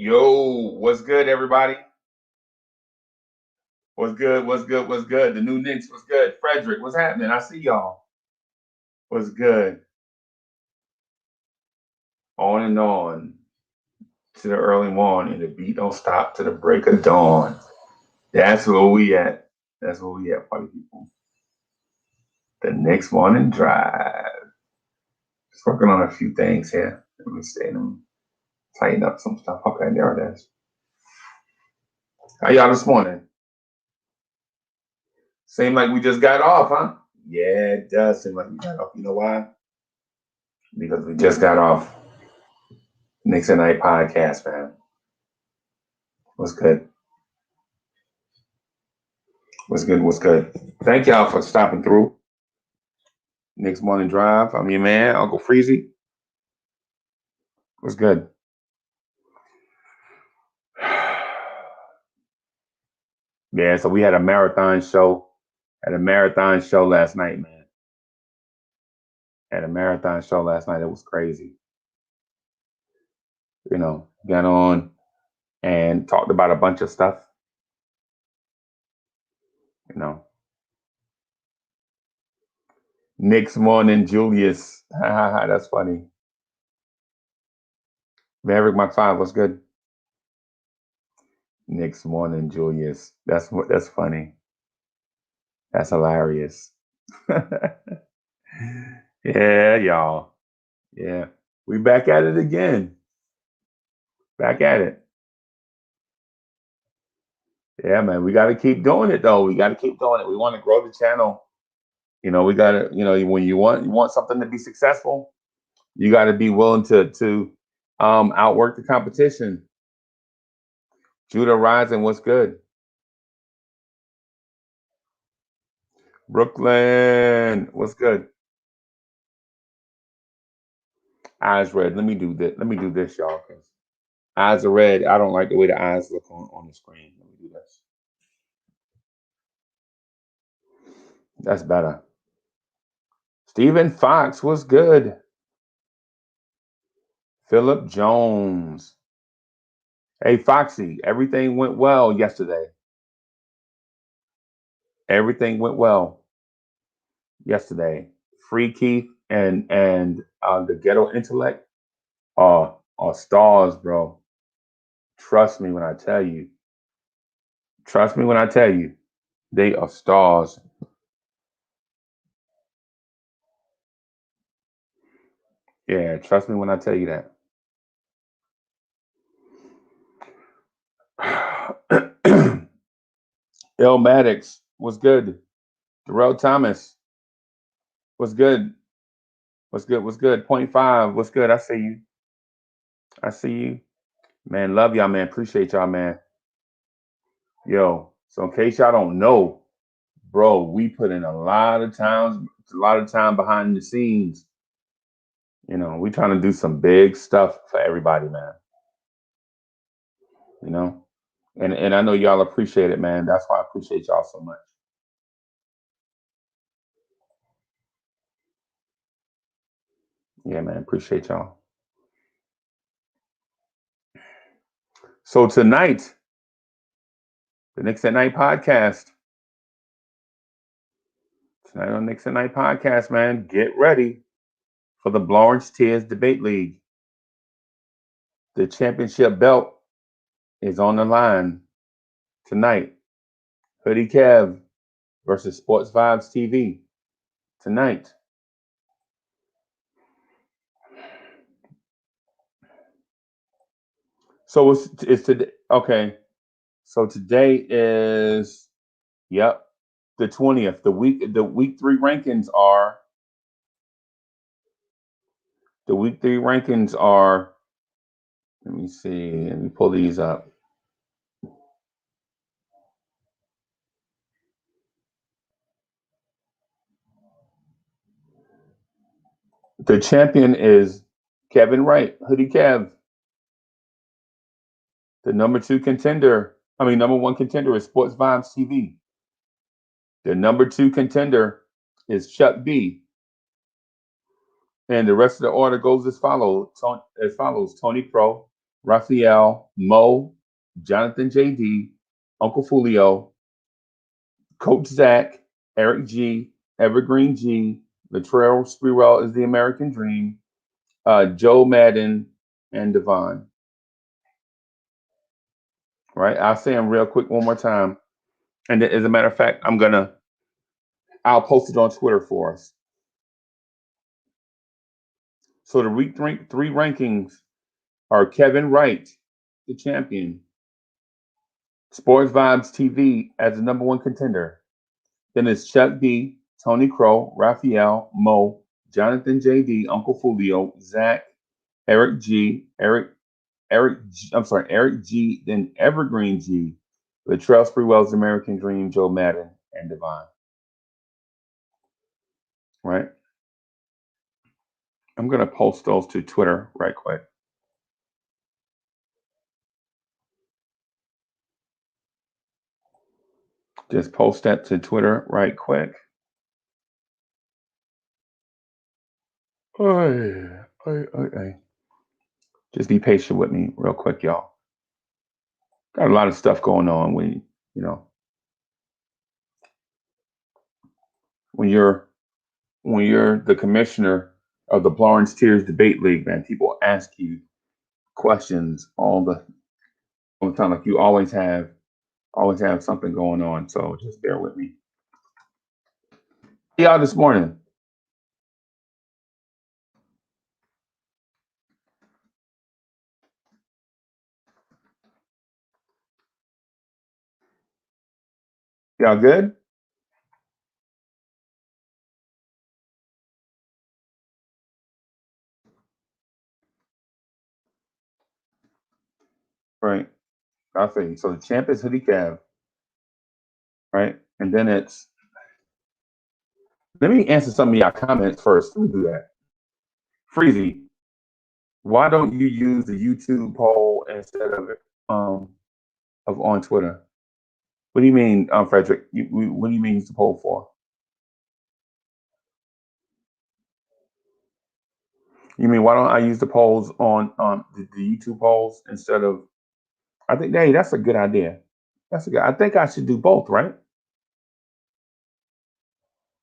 Yo, what's good, everybody? What's good? What's good? What's good? The new Knicks, what's good? Frederick, what's happening? I see y'all. What's good? On and on to the early morning. The beat don't stop to the break of dawn. That's where we at. That's where we at, party people. The next morning drive. Just working on a few things here. Let me see them. Tighten up some stuff. Okay, there it is. How y'all this morning? Seem like we just got off, huh? Yeah, it does seem like we got off. You know why? Because we just got off Knicks at Night podcast, man. What's good? What's good? What's good? Thank y'all for stopping through. Knicks Morning Drive. I'm your man, Uncle Freezy. What's good? Yeah, so we had a marathon show. Had a marathon show last night, man. Had a marathon show last night. It was crazy. You know, got on and talked about a bunch of stuff. You know, Knicks Morning Julius. That's funny. Maverick Mach 5, what's good? Knicks Morning Julius. That's funny. That's hilarious. Yeah, y'all. Yeah. We back at it again. Back at it. Yeah, man. We got to keep doing it though. We got to keep doing it. We want to grow the channel. You know, we got to, when you want something to be successful, you got to be willing to outwork the competition. Judah Rising, what's good? Brooklyn, what's good? Eyes red. Let me do this. Let me do this, y'all. 'Cause eyes are red. I don't like the way the eyes look on the screen. Let me do this. That's better. Stephen Fox, what's good? Philip Jones. Hey, Foxy, everything went well yesterday. Everything went well yesterday. Free Keith and the Ghetto Intellect are stars, bro. Trust me when I tell you. Trust me when I tell you. They are stars. Yeah, trust me when I tell you that. El Maddox was good. Darrell Thomas was good. What's good? What's good? Point five. What's good? I see you. I see you. Man, love y'all, man. Appreciate y'all, man. Yo, so in case y'all don't know, bro, we put in a lot of time behind the scenes. You know, we trying to do some big stuff for everybody, man. You know, and I know y'all appreciate it, man. That's why I appreciate y'all so much. Yeah, man, appreciate y'all. So tonight, the Knicks at Night podcast. Tonight on Knicks at Night podcast, man, get ready for the Blowers Tears Debate League. The championship belt is on the line tonight. Hoodie Kev versus Sports Vibes TV tonight. So it's today. Okay, so today is the 20th. The week three rankings are the week three rankings are. Let me see. Let me pull these up. The champion is Kevin Wright, Hoodie Kev. The number one contender is Sports Vibes TV. The number two contender is Chuck B. And the rest of the order goes as follows. Tony Pro, Raphael, Mo, Jonathan JD, Uncle Fulio, Coach Zach, Eric G, Evergreen G, Latrell Sprewell is the American Dream, Joe Madden, and Devon. Right? I'll say them real quick one more time. And as a matter of fact, I'll post it on Twitter for us. So the week three rankings are Kevin Wright, the champion, Sports Vibes TV as the number one contender. Then it's Chuck D, Tony Crow, Raphael, Mo, Jonathan JD, Uncle Fulio, Zach, Eric G, Eric G, then Evergreen G, Latrell Sprewell's American Dream, Joe Madden, and Devon. Right? I'm gonna post those to Twitter right quick. Just post that to Twitter right quick. Oy, oy, oy, oy. Just be patient with me real quick, y'all. Got a lot of stuff going on when you know when you're when you're the commissioner of the Florence Tears Debate League, man. People ask you questions all the time. Like you always have something going on. So just bear with me. Y'all this morning. Y'all good? Right. I think so. The champ is Hoodie Cav, right? And then it's let me answer some of y'all comments first. Let me do that. Freezy, why don't you use the YouTube poll instead of on Twitter? What do you mean, Frederick? What do you mean use the poll for? You mean why don't I use the polls on the YouTube polls instead of? I think hey, that's a good idea. That's a good. I think I should do both, right?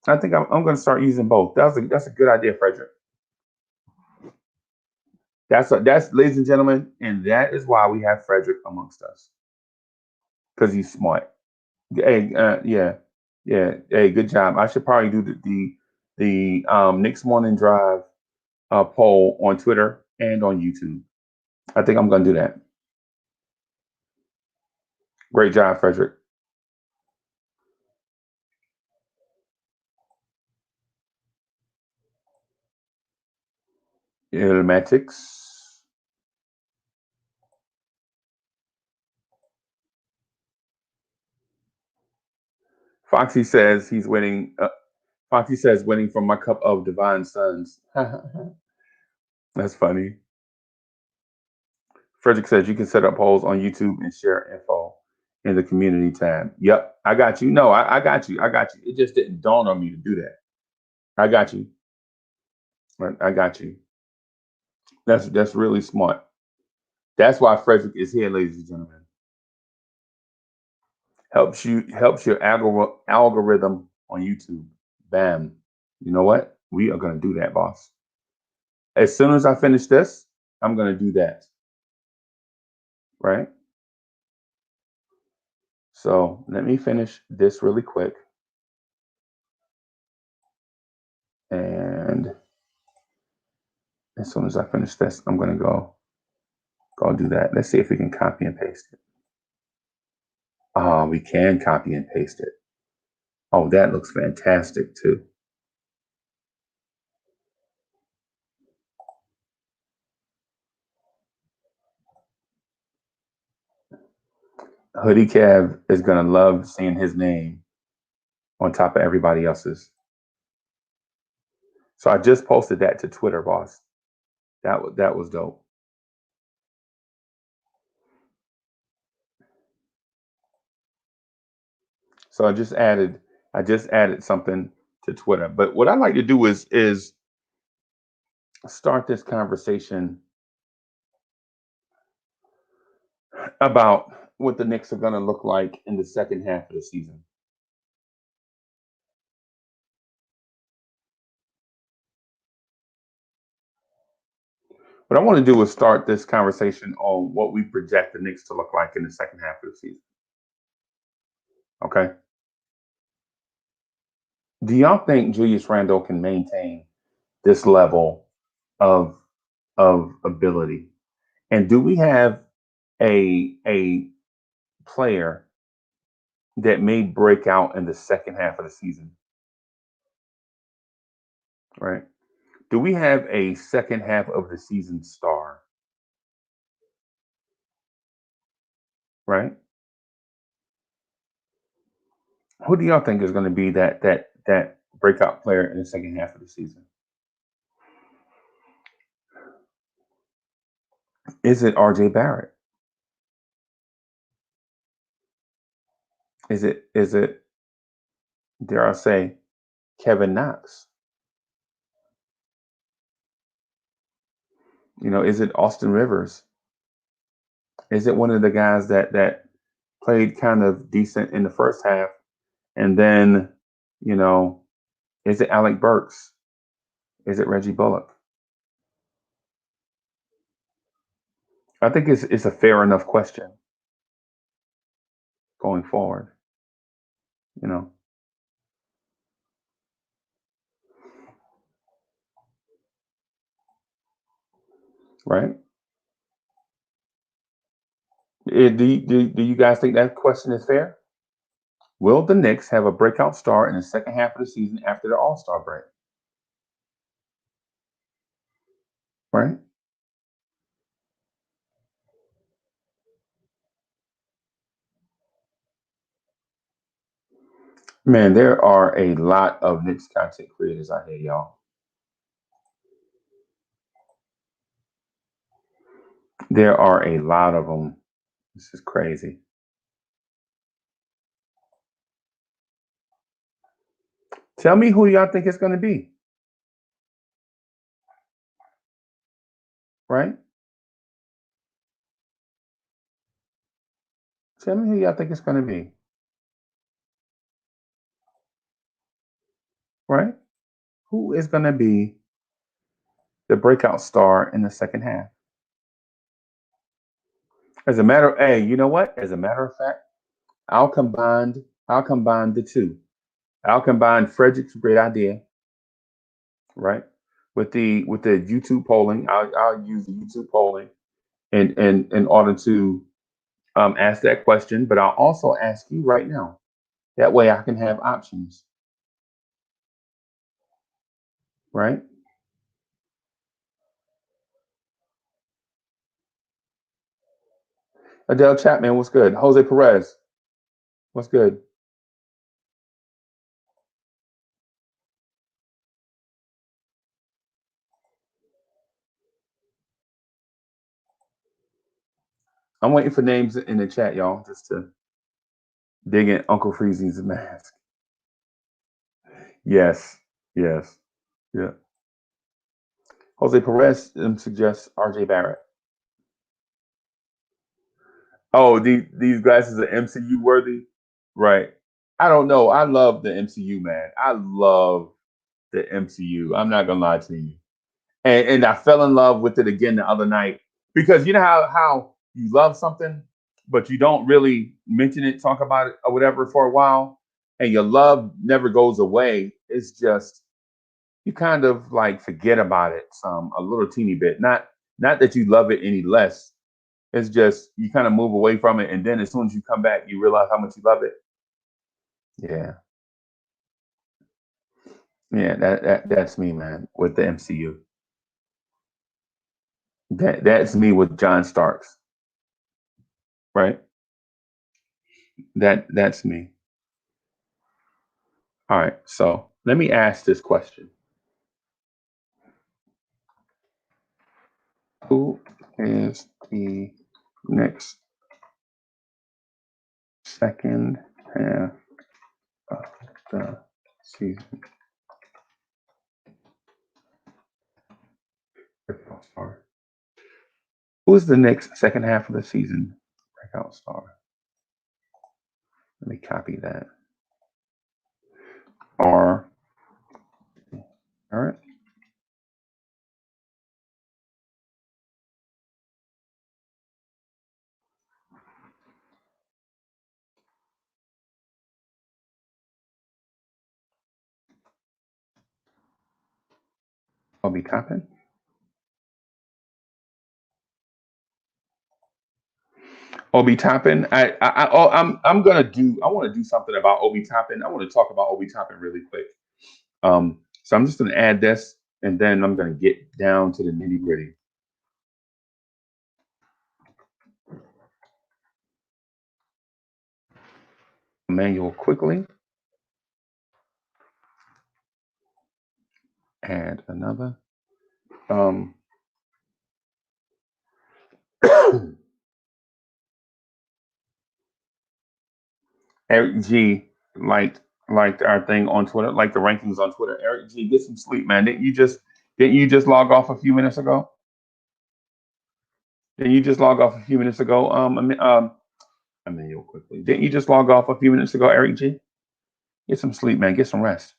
I think I'm going to start using both. That's a good idea, Frederick. That's ladies and gentlemen, and that is why we have Frederick amongst us because he's smart. Hey, yeah, yeah. Hey, good job. I should probably do the Knicks morning drive poll on Twitter and on YouTube. I think I'm going to do that. Great job, Frederick. Ilmatics. Foxy says he's winning. Foxy says winning from my cup of divine sons. That's funny. Frederick says you can set up polls on YouTube and share info in the community tab. Yep, I got you. No, I got you. I got you. It just didn't dawn on me to do that. I got you. Right, I got you. That's really smart. That's why Frederick is here, ladies and gentlemen. Helps your algorithm on YouTube. Bam. You know what? We are gonna do that, boss. As soon as I finish this, I'm gonna do that. Right? So let me finish this really quick. And as soon as I finish this, I'm gonna go do that. Let's see if we can copy and paste it. Oh, we can copy and paste it. Oh, that looks fantastic too. Hoodie Cav is gonna love seeing his name on top of everybody else's. So I just posted that to Twitter, boss. That was dope. So I just added something to Twitter. But what I like to do is start this conversation about what the Knicks are going to look like in the second half of the season. What I want to do is start this conversation on what we project the Knicks to look like in the second half of the season. Okay. Do y'all think Julius Randle can maintain this level of ability? And do we have a player that may break out in the second half of the season? Right? Do we have a second half of the season star? Right? Who do y'all think is going to be that breakout player in the second half of the season? Is it RJ Barrett? Is it dare I say Kevin Knox? Is it Austin Rivers? Is it one of the guys that played kind of decent in the first half and then, you know, is it Alec Burks? Is it Reggie Bullock? I think it's a fair enough question going forward. You know, right? Do you guys think that question is fair? Will the Knicks have a breakout star in the second half of the season after the All Star break? Right? Man, there are a lot of Knicks content creators out here, y'all. There are a lot of them. This is crazy. Tell me who y'all think it's going to be, right? Tell me who y'all think it's going to be, right? Who is going to be the breakout star in the second half? Hey, you know what? As a matter of fact, I'll combine the two. I'll combine Frederick's great idea, right? With the YouTube polling. I'll use the YouTube polling in order to ask that question, but I'll also ask you right now. That way I can have options, right? Adele Chapman, what's good? Jose Perez, what's good? I'm waiting for names in the chat, y'all, just to dig in Uncle Freezy's mask. Yes, yes, yeah. Jose Perez suggests RJ Barrett. Oh, these glasses are MCU worthy, right? I don't know. I love the MCU, man. I love the MCU. I'm not gonna lie to you. And I fell in love with it again the other night because you know how you love something, but you don't really mention it, talk about it, or whatever for a while, and your love never goes away. It's just you kind of like forget about it some a little teeny bit. Not that you love it any less. It's just you kind of move away from it, and then as soon as you come back, you realize how much you love it. Yeah, yeah. That's me, man. With the MCU, that's me with John Starks, right? That's me. All right. So let me ask this question: who is the next second half of the season? Who is the next second half of the season? breakout star. Let me copy that. R. All right. I'll be tapping. Obi Toppin. I'm gonna do. I want to do something about Obi Toppin. I want to talk about Obi Toppin really quick. So I'm just gonna add this, and then I'm gonna get down to the nitty gritty. Manual quickly. Add another. Eric G liked our thing on Twitter, like the rankings on Twitter. Eric G, get some sleep, man. Didn't you just log off a few minutes ago? Didn't you just log off a few minutes ago? Emmanuel quickly. Didn't you just log off a few minutes ago, Eric G? Get some sleep, man. Get some rest.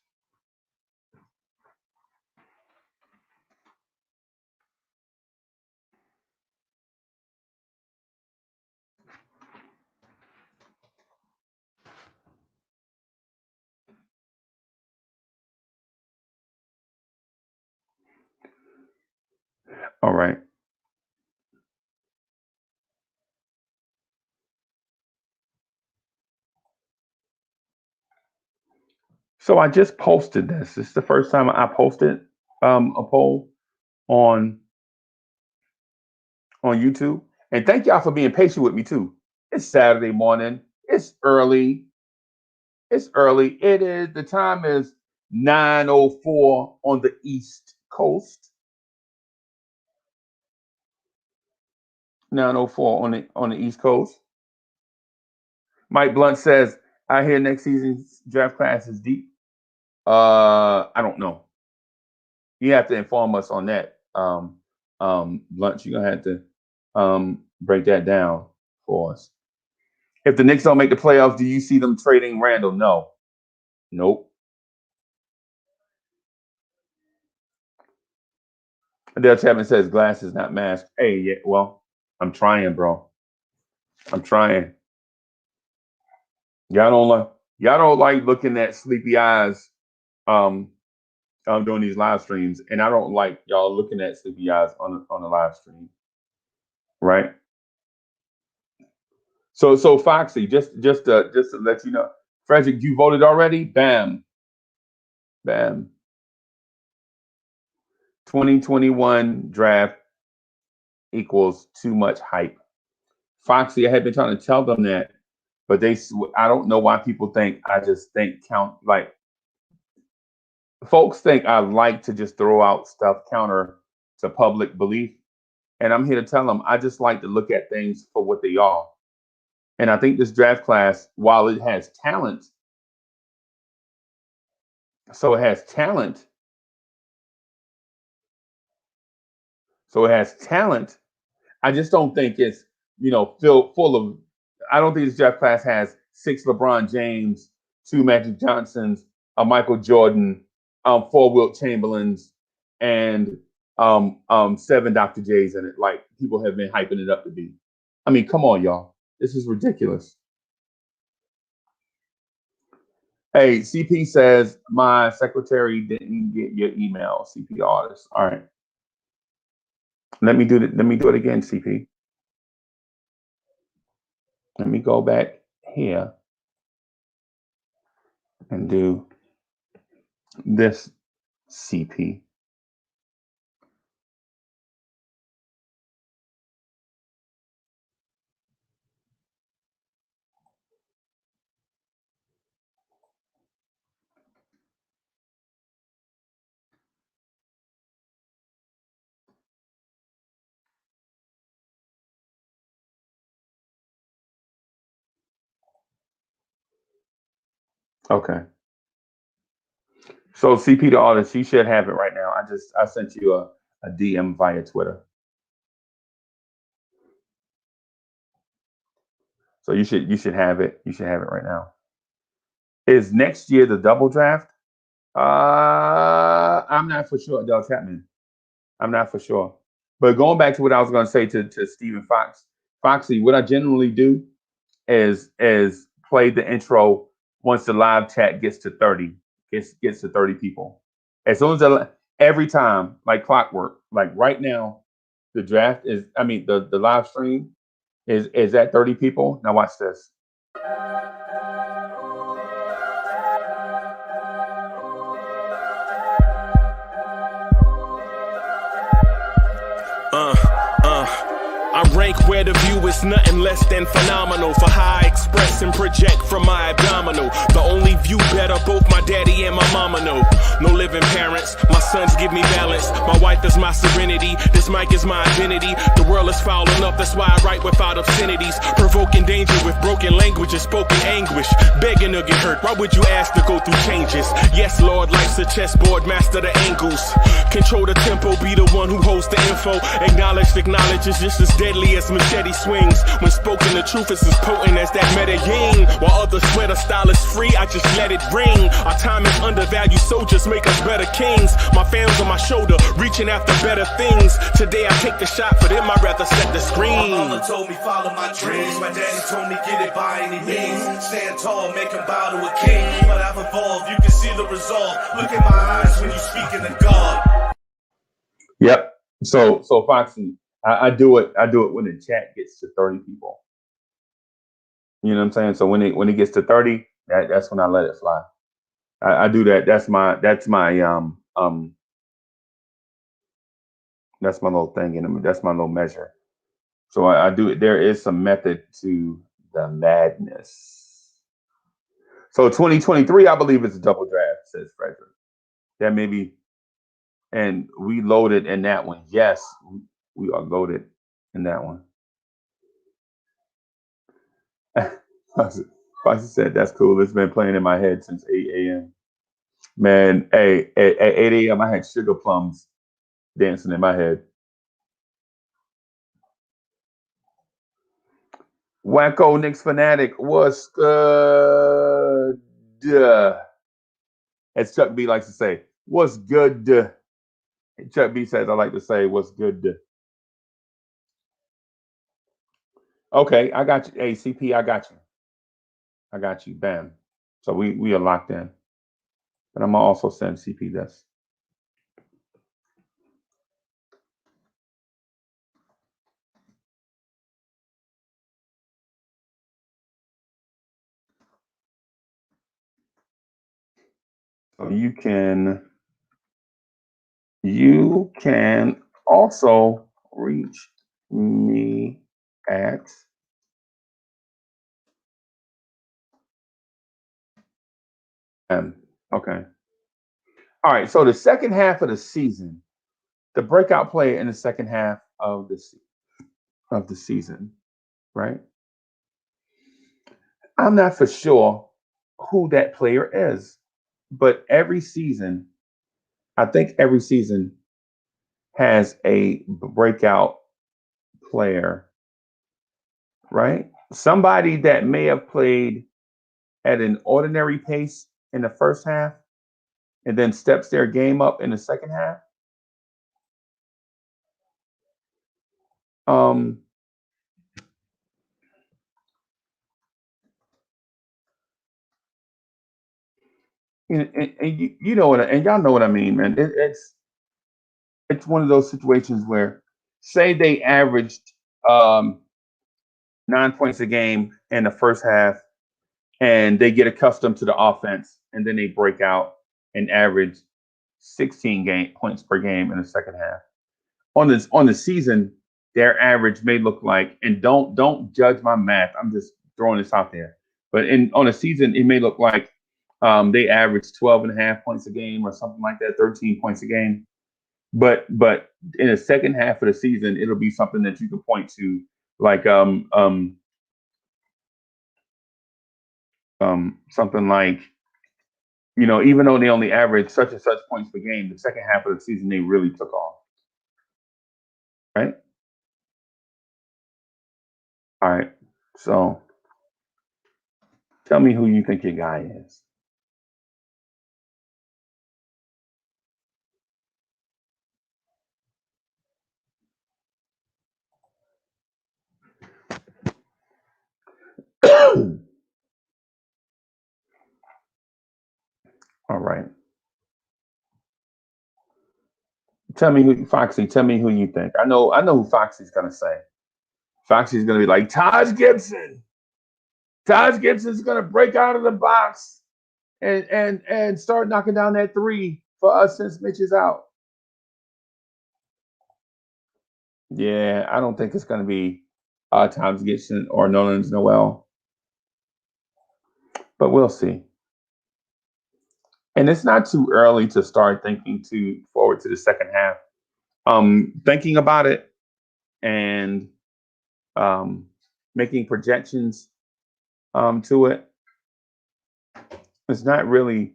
All right. So I just posted this. This is the first time I posted a poll on YouTube. And thank y'all for being patient with me too. It's Saturday morning. It's early. It's early. The time is 9:04 on the East Coast. 9:04 on the East Coast. Mike Blunt says, I hear next season's draft class is deep. I don't know. You have to inform us on that. Blunt, you're gonna have to break that down for us. If the Knicks don't make the playoffs, do you see them trading Randall? No. Nope. Dale Chapman says glass is not masked. Hey, yeah, well, I'm trying, bro. I'm trying. Y'all don't like looking at sleepy eyes um doing these live streams, and I don't like y'all looking at sleepy eyes on a live stream, right? So Foxy, just to let you know, Frederick, you voted already? Bam, bam. 2021 draft equals too much hype. Foxy, I had been trying to tell them that, but I don't know why people think I just think count like folks think I like to just throw out stuff counter to public belief. And I'm here to tell them I just like to look at things for what they are. And I think this draft class, while it has talent, so it has talent, so it has talent. I just don't think it's filled full of. I don't think this draft class has 6 LeBron James, 2 Magic Johnsons, a Michael Jordan, 4 Wilt Chamberlains, and 7 Dr. J's in it. Like people have been hyping it up to be. I mean, come on, y'all. This is ridiculous. Hey, CP says my secretary didn't get your email. CP artist. All right. Let me do it. Let me do it again, CP. Let me go back here and do this CP. Okay. So CP the artist, you should have it right now. I sent you a DM via Twitter. So you should have it. You should have it right now. Is next year the double draft? I'm not for sure, Del Chapman. I'm not for sure. But going back to what I was going to say to Stephen Fox, Foxy, what I generally do is play the intro once the live chat gets to 30, gets to 30 people. As soon as every time, like clockwork, like right now, the draft is, I mean, the live stream is at 30 people. Now watch this. Uh, uh. I rank where the view is nothing less than phenomenal for how I express and project from my abdominal. The only view better both my daddy and my mama know. No living parents, my sons give me balance. My wife is my serenity, this mic is my identity. The world is foul enough, that's why I write without obscenities. Provoking danger with broken language and spoken anguish. Begging to get hurt, why would you ask to go through changes? Yes, Lord, life's a chessboard, master the angles. Control the tempo, be the one who holds the info. Acknowledge is just as deadly as machete swings. When spoken, the truth is as potent as that Medellin. While others swear the style is free, I just let it ring. Our time is undervalued, soldiers make us better kings. My fans on my shoulder, reaching after better things. Today I take the shot, for them I'd rather set the screen. My mama told me follow my dreams. My daddy told me get it by any means. Stand tall, make him bow to a king. But I've evolved, you can see the resolve. Look in my eyes when you speak in the God. Yep. So Foxy, I do it when the chat gets to 30 people. You know what I'm saying? So when it gets to 30, that's when I let it fly. I do that. That's my little thing, and that's my little measure. So I do it. There is some method to the madness. So 2023, I believe it's a double draft, says Frederick. That may be, and we loaded in that one. Yes, we are loaded in that one. Foxy said, that's cool. It's been playing in my head since 8 a.m. Man, hey, at 8 a.m., I had sugar plums dancing in my head. Wacko Knicks fanatic, what's good? As Chuck B likes to say, what's good? Chuck B says, I like to say, what's good? Okay, I got you. Hey, CP, I got you. I got you. Bam. So we are locked in. But I'm gonna also send CP this. So you can also reach me at okay. All right. So the second half of the season, the breakout player in the second half of the season, right? I'm not for sure who that player is, but every season, I think every season has a breakout player, right? Somebody that may have played at an ordinary pace in the first half and then steps their game up in the second half. Um, and you know what, and y'all know what I mean, man. It's one of those situations where, say they averaged um, 9 points a game in the first half, and they get accustomed to the offense, and then they break out and average 16 points per game in the second half. On the season, their average may look like, and don't judge my math. I'm just throwing this out there. But on a season, it may look like they average 12 and a half points a game or something like that, 13 points a game. But in the second half of the season, it'll be something that you can point to, like something like, even though they only average such and such points per game, the second half of the season they really took off. Right? All right. So Tell me who you think your guy is. All right. Tell me who Foxy. Tell me who you think. I know who Foxy's gonna say. Foxy's gonna be like Taj Gibson. Taj Gibson's gonna break out of the box and start knocking down that three for us since Mitch is out. Yeah, I don't think it's gonna be Taj Gibson or Nolan's Noel, but we'll see. And it's not too early to start thinking to forward to the second half. Thinking about it and um, making projections to it. It's not really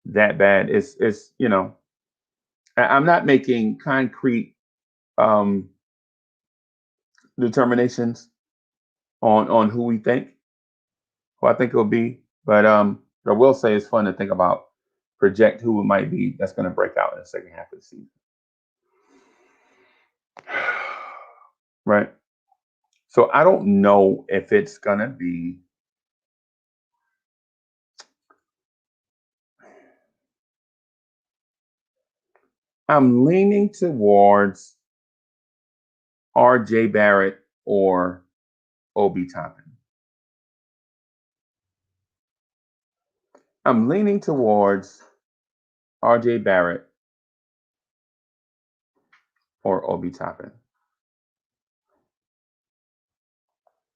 that bad. It's I'm not making concrete um, determinations on who I think it will be, but I will say it's fun to think about project who it might be that's going to break out in the second half of the season. Right. So I don't know if it's going to be. I'm leaning towards R.J. Barrett or Obi Toppin. I'm leaning towards R.J. Barrett or Obi Toppin.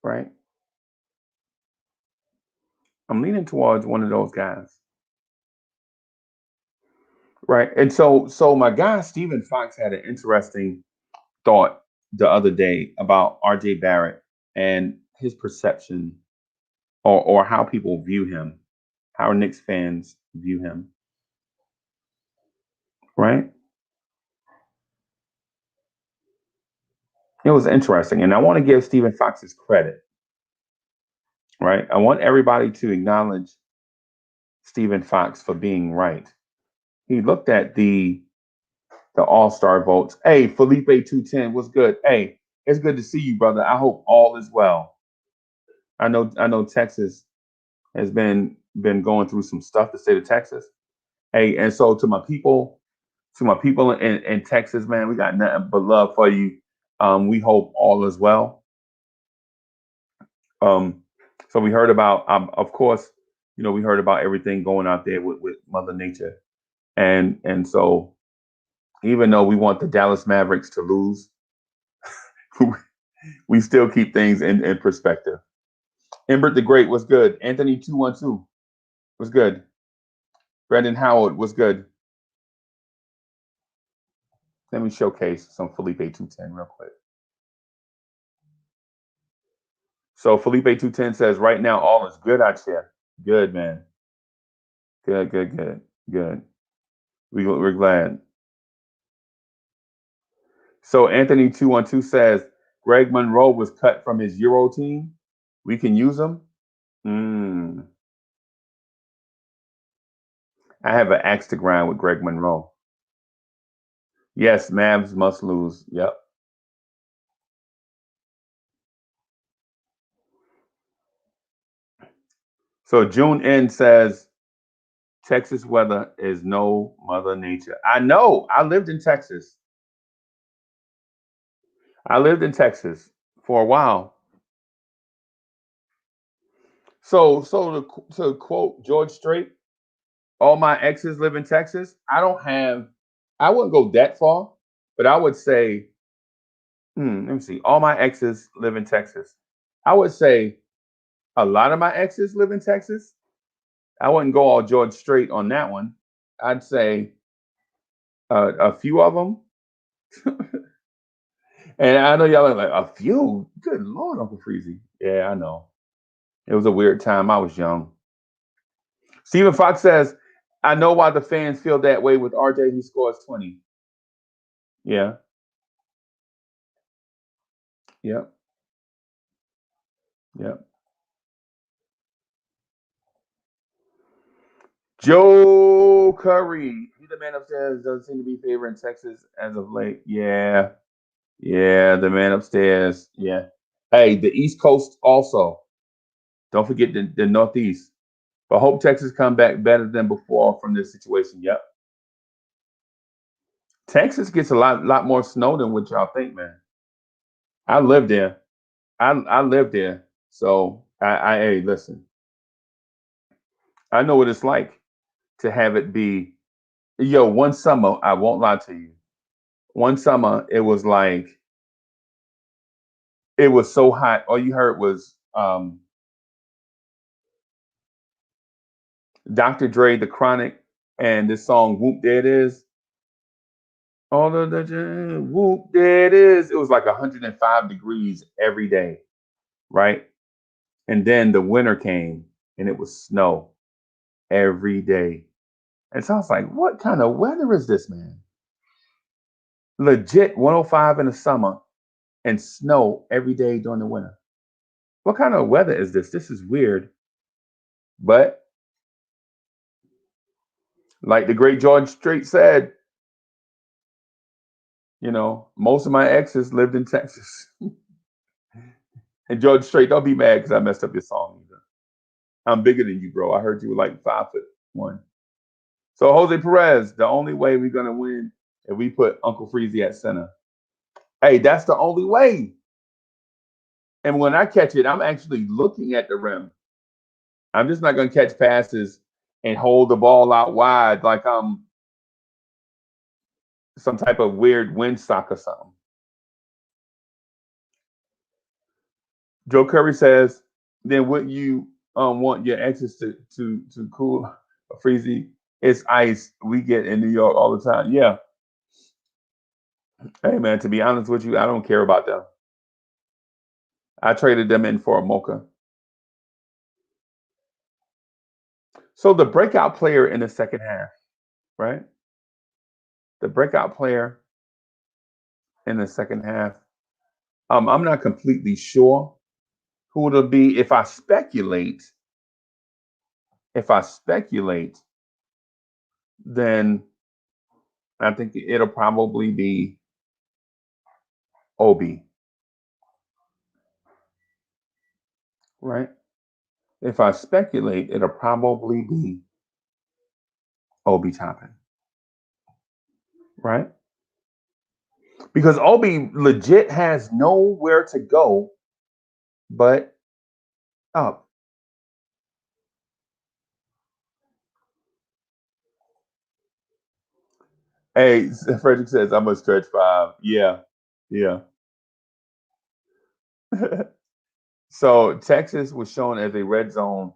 Right. I'm leaning towards one of those guys. Right. And so my guy Stephen Fox had an interesting thought the other day about R.J. Barrett and his perception or how people view him, how Knicks fans view him. Right. It was interesting, and I want to give Stephen Fox his credit. Right. I want everybody to acknowledge Stephen Fox for being right. He looked at the All Star votes. Hey, Felipe 210, what's good? Hey, it's good to see you, brother. I hope all is well. I know Texas has been going through some stuff, the state of Texas. Hey, and so to my people in Texas, man, we got nothing but love for you. We hope all is well. Um, so we heard about, of course, we heard about everything going out there with Mother Nature, and so even though we want the Dallas Mavericks to lose, we still keep things in perspective. Embert the Great was good. Anthony 212 was good. Brandon Howard was good. Let me showcase some Felipe 210 real quick. So Felipe 210 says, right now, all is good out here. Good, man. Good, good, good, good. We're glad. So Anthony 212 says, Greg Monroe was cut from his Euro team. We can use him. Mm. I have an axe to grind with Greg Monroe. Yes, Mavs must lose. Yep. So June N says, Texas weather is no mother nature. I know. I lived in Texas. I lived in Texas for a while. So to quote George Strait, all my exes live in Texas. I wouldn't go that far, but I would say, let me see. All my exes live in Texas. I would say a lot of my exes live in Texas. I wouldn't go all George Strait on that one. I'd say a few of them. And I know y'all are like, a few? Good Lord, Uncle Freezy. Yeah, I know. It was a weird time. I was young. Stephen Fox says, I know why the fans feel that way with RJ. He scores 20. Yeah, yeah, yeah. Joe Curry. He the man upstairs doesn't seem to be favoring Texas as of late. Yeah. Yeah, the man upstairs. Yeah. Hey, the East Coast also. Don't forget the Northeast. But hope Texas come back better than before from this situation. Yep. Texas gets a lot more snow than what y'all think, man. I live there. I live there. So I hey, listen. I know what it's like to have it be one summer, I won't lie to you. One summer it was like it was so hot. All you heard was Dr. Dre, The Chronic, and this song Whoop There It Is. All of the whoop there it is. It was like 105 degrees every day, right? And then the winter came and it was snow every day. And so I was like, what kind of weather is this, man? Legit 105 in the summer and snow every day during the winter. What kind of weather is this? This is weird. But like the great George Strait said, most of my exes lived in Texas. And George Strait, don't be mad because I messed up your song either. I'm bigger than you, bro. I heard you were like 5'1". So Jose Perez, the only way we're gonna win if we put Uncle Freezy at center. Hey, that's the only way. And when I catch it, I'm actually looking at the rim. I'm just not gonna catch passes and hold the ball out wide like I'm some type of weird windsock or something. Joe Curry says, then wouldn't you want your exes to cool Freezy? It's ice we get in New York all the time. Yeah. Hey man, to be honest with you, I don't care about them. I traded them in for a mocha. So the breakout player in the second half, right? The breakout player in the second half. I'm not completely sure who it'll be. If I speculate, then I think it'll probably be Obi, right? If I speculate, it'll probably be Obi Toppin, right? Because Obi legit has nowhere to go but up. Hey, Frederick says I'm a stretch five. Yeah, yeah. So Texas was shown as a red zone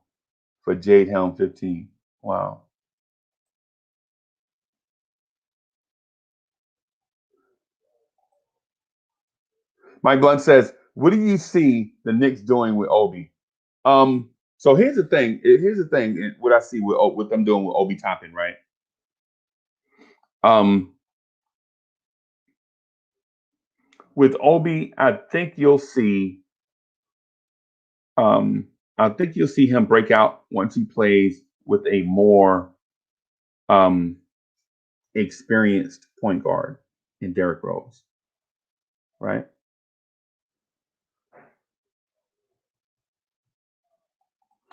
for Jade Helm 15. Wow. Mike Blunt says, "What do you see the Knicks doing with Obi?" So here's the thing. Here's the thing. What I see with them doing with Obi Toppin, right? Um, with Obi, I think you'll see. I think you'll see him break out once he plays with a more um experienced point guard in Derrick Rose, right?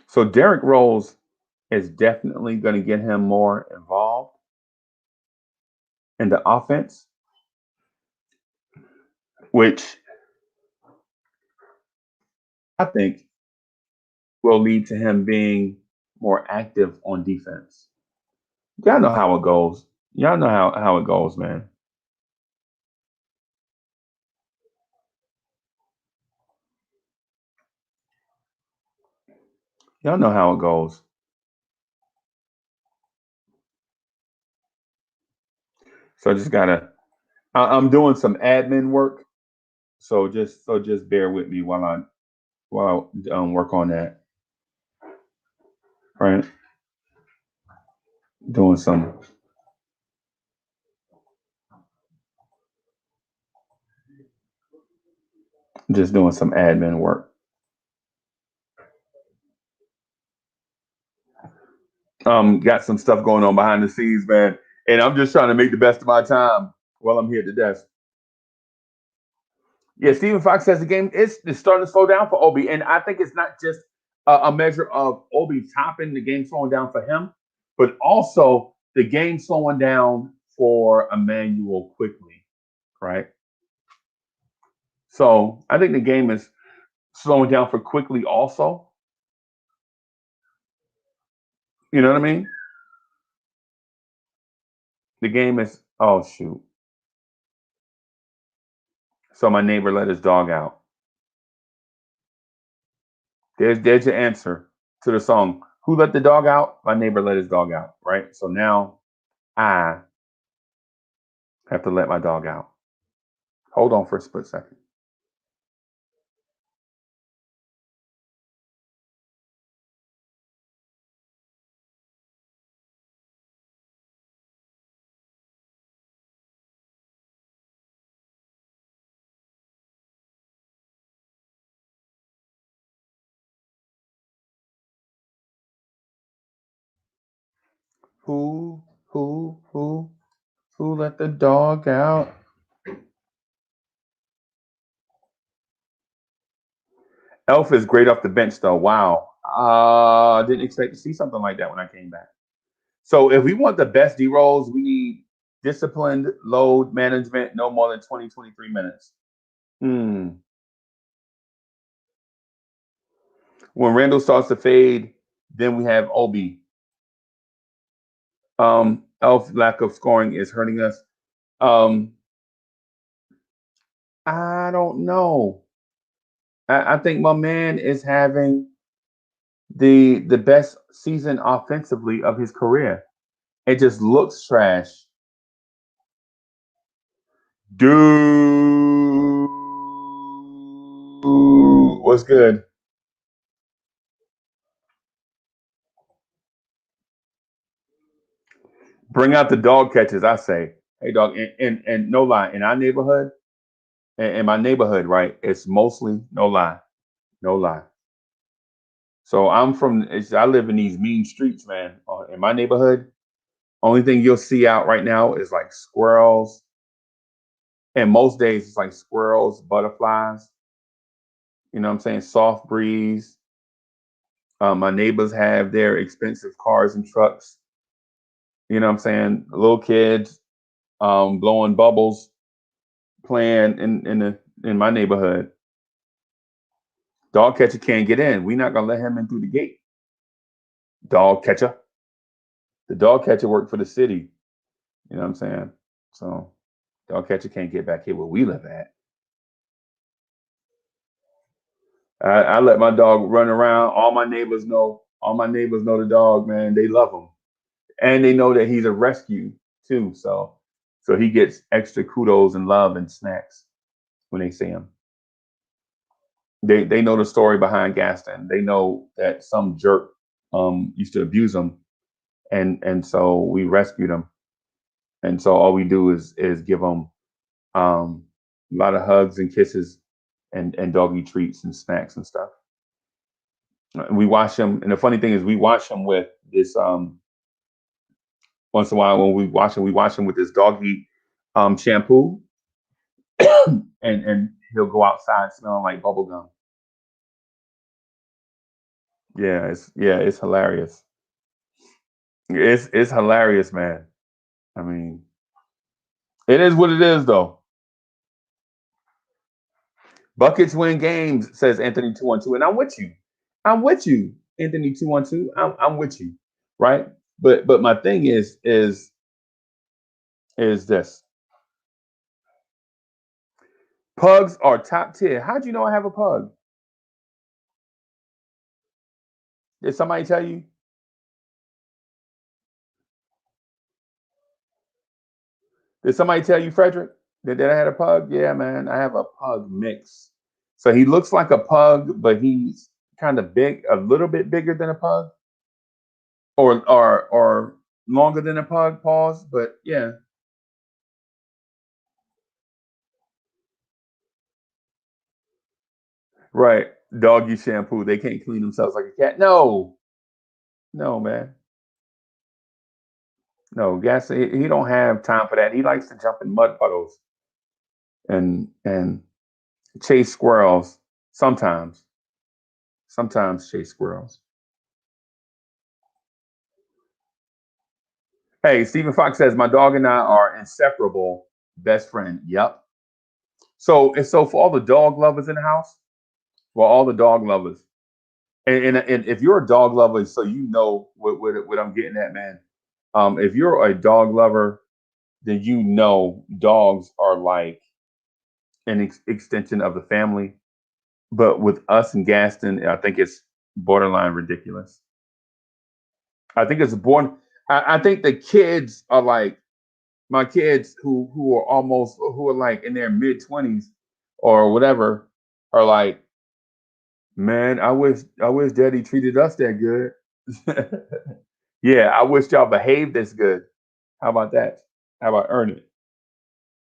So Derrick Rose is definitely going to get him more involved in the offense, which I think will lead to him being more active on defense. Y'all know how it goes. Y'all know how it goes, man. Y'all know how it goes. So I just gotta. I'm doing some admin work, so just bear with me while I work on that. Right, doing some just doing some admin work. Got some stuff going on behind the scenes, man, and I'm just trying to make the best of my time while I'm here at the desk. Yeah, Stephen Fox says the game is starting to slow down for Obi, and I think it's not just a measure of Obi topping the game slowing down for him, but also the game slowing down for Emmanuel quickly, right? So I think the game is slowing down for quickly also. You know what I mean? The game is oh shoot. So my neighbor let his dog out. There's your answer to the song. Who let the dog out? My neighbor let his dog out, right? So now I have to let my dog out. Hold on for a split second. Who, who, who, who let the dog out? Elf is great off the bench though. Wow. Didn't expect to see something like that when I came back. So if we want the best D rolls, we need disciplined load management, no more than 20, 23 minutes. Hmm. When Randall starts to fade, then we have Obi. Elf lack of scoring is hurting us. Um, I don't know. I think my man is having the best season offensively of his career. It just looks trash. Dude, what's good? Bring out the dog catchers. I say, hey dog, and no lie, in our neighborhood, in my neighborhood, right? It's mostly no lie, no lie. So I live in these mean streets, man. In my neighborhood, only thing you'll see out right now is like squirrels, and most days it's like squirrels, butterflies. You know what I'm saying? Soft breeze. My neighbors have their expensive cars and trucks. You know what I'm saying? Little kids blowing bubbles, playing in my neighborhood. Dog catcher can't get in. We're not gonna let him in through the gate. Dog catcher. The dog catcher worked for the city. You know what I'm saying? So dog catcher can't get back here where we live at. I let my dog run around. All my neighbors know. All my neighbors know the dog, man. They love him, and they know that he's a rescue too. So he gets extra kudos and love and snacks when they see him. They know the story behind Gaston. They know that some jerk used to abuse him, and so we rescued him. And so all we do is give him a lot of hugs and kisses and doggy treats and snacks and stuff. We wash him, and the funny thing is, we wash him with this. Once in a while, when we wash him with this doggy shampoo, and he'll go outside smelling like bubble gum. Yeah, it's hilarious. It's hilarious, man. I mean, it is what it is, though. Buckets win games, says Anthony 212, and I'm with you. I'm with you, Anthony 212. I'm with you, right? But my thing is this: pugs are top tier. How'd you know I have a pug? Did somebody tell you? Did somebody tell you, Frederick, that I had a pug? Yeah, man, I have a pug mix. So he looks like a pug, but he's kind of big, a little bit bigger than a pug, or longer than a pug. Pause. But yeah, right. Doggy shampoo. They can't clean themselves like a cat. No, no, man. No, gas. He don't have time for that. He likes to jump in mud puddles and chase squirrels. Sometimes, sometimes chase squirrels. Hey, Stephen Fox says my dog and I are inseparable best friend. Yep. So and so for all the dog lovers in the house, well, all the dog lovers, and if you're a dog lover, so you know what I'm getting at, man. If you're a dog lover, then you know dogs are like an extension of the family. But with us and Gaston, I think it's borderline ridiculous. I think it's born. I think the kids are like my kids who are almost who are like in their mid 20s or whatever are like, man, I wish Daddy treated us that good. Yeah, I wish y'all behaved this good. How about that? How about earn it?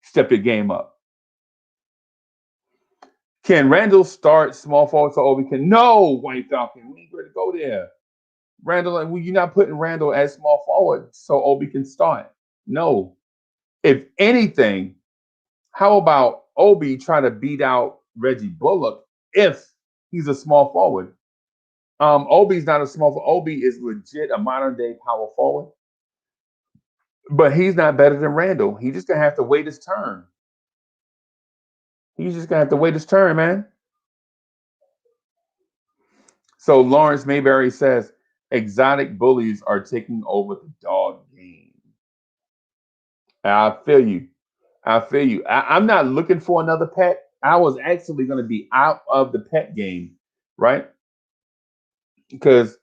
Step your game up. Can Randall start small forward so Obi can? No, White Falcon. We ain't going to go there. Randall, well, you're not putting Randall as small forward so Obi can start. No. If anything, how about Obi try to beat out Reggie Bullock if he's a small forward? Obi's not a small forward. Obi is legit a modern day power forward, but he's not better than Randall. He's just gonna have to wait his turn. He's just gonna have to wait his turn, man. So Lawrence Mayberry says exotic bullies are taking over the dog game. I feel you. I feel you. I'm not looking for another pet. I was actually going to be out of the pet game, right? Because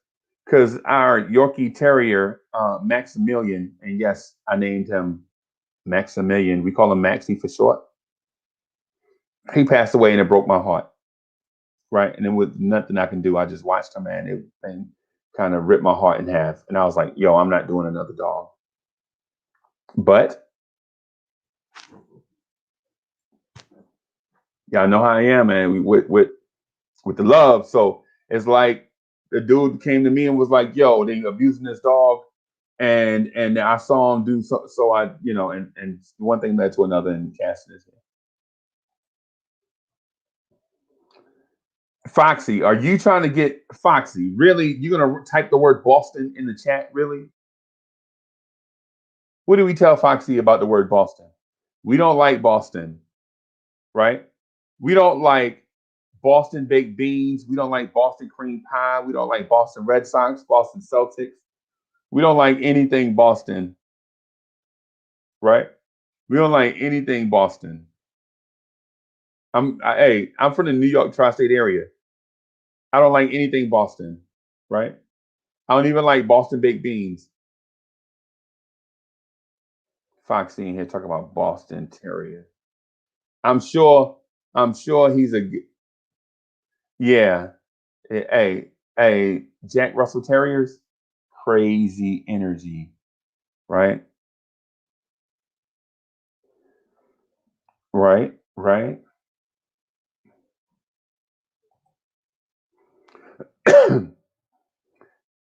our Yorkie Terrier Maximilian, and yes, I named him Maximilian. We call him Maxie for short. He passed away, and it broke my heart, right? And then with nothing I can do, I just watched him, and it and kind of ripped my heart in half. And I was like, "Yo, I'm not doing another dog." But y'all know how I am, man. With the love. So it's like the dude came to me and was like, "Yo, they abusing this dog," and I saw him do so. So I, and one thing led to another, and casting his. Foxy, are you trying to get Foxy? Really? You gonna type the word Boston in the chat? Really? What do we tell Foxy about the word Boston? We don't like Boston, right? We don't like Boston baked beans. We don't like Boston cream pie. We don't like Boston Red Sox, Boston Celtics. We don't like anything Boston, right? We don't like anything Boston. Hey, I'm from the New York tri-state area. I don't like anything Boston, right? I don't even like Boston baked beans. Foxy in here talking about Boston Terrier. I'm sure. I'm sure he's yeah. Hey, Jack Russell Terriers, crazy energy, right? Right.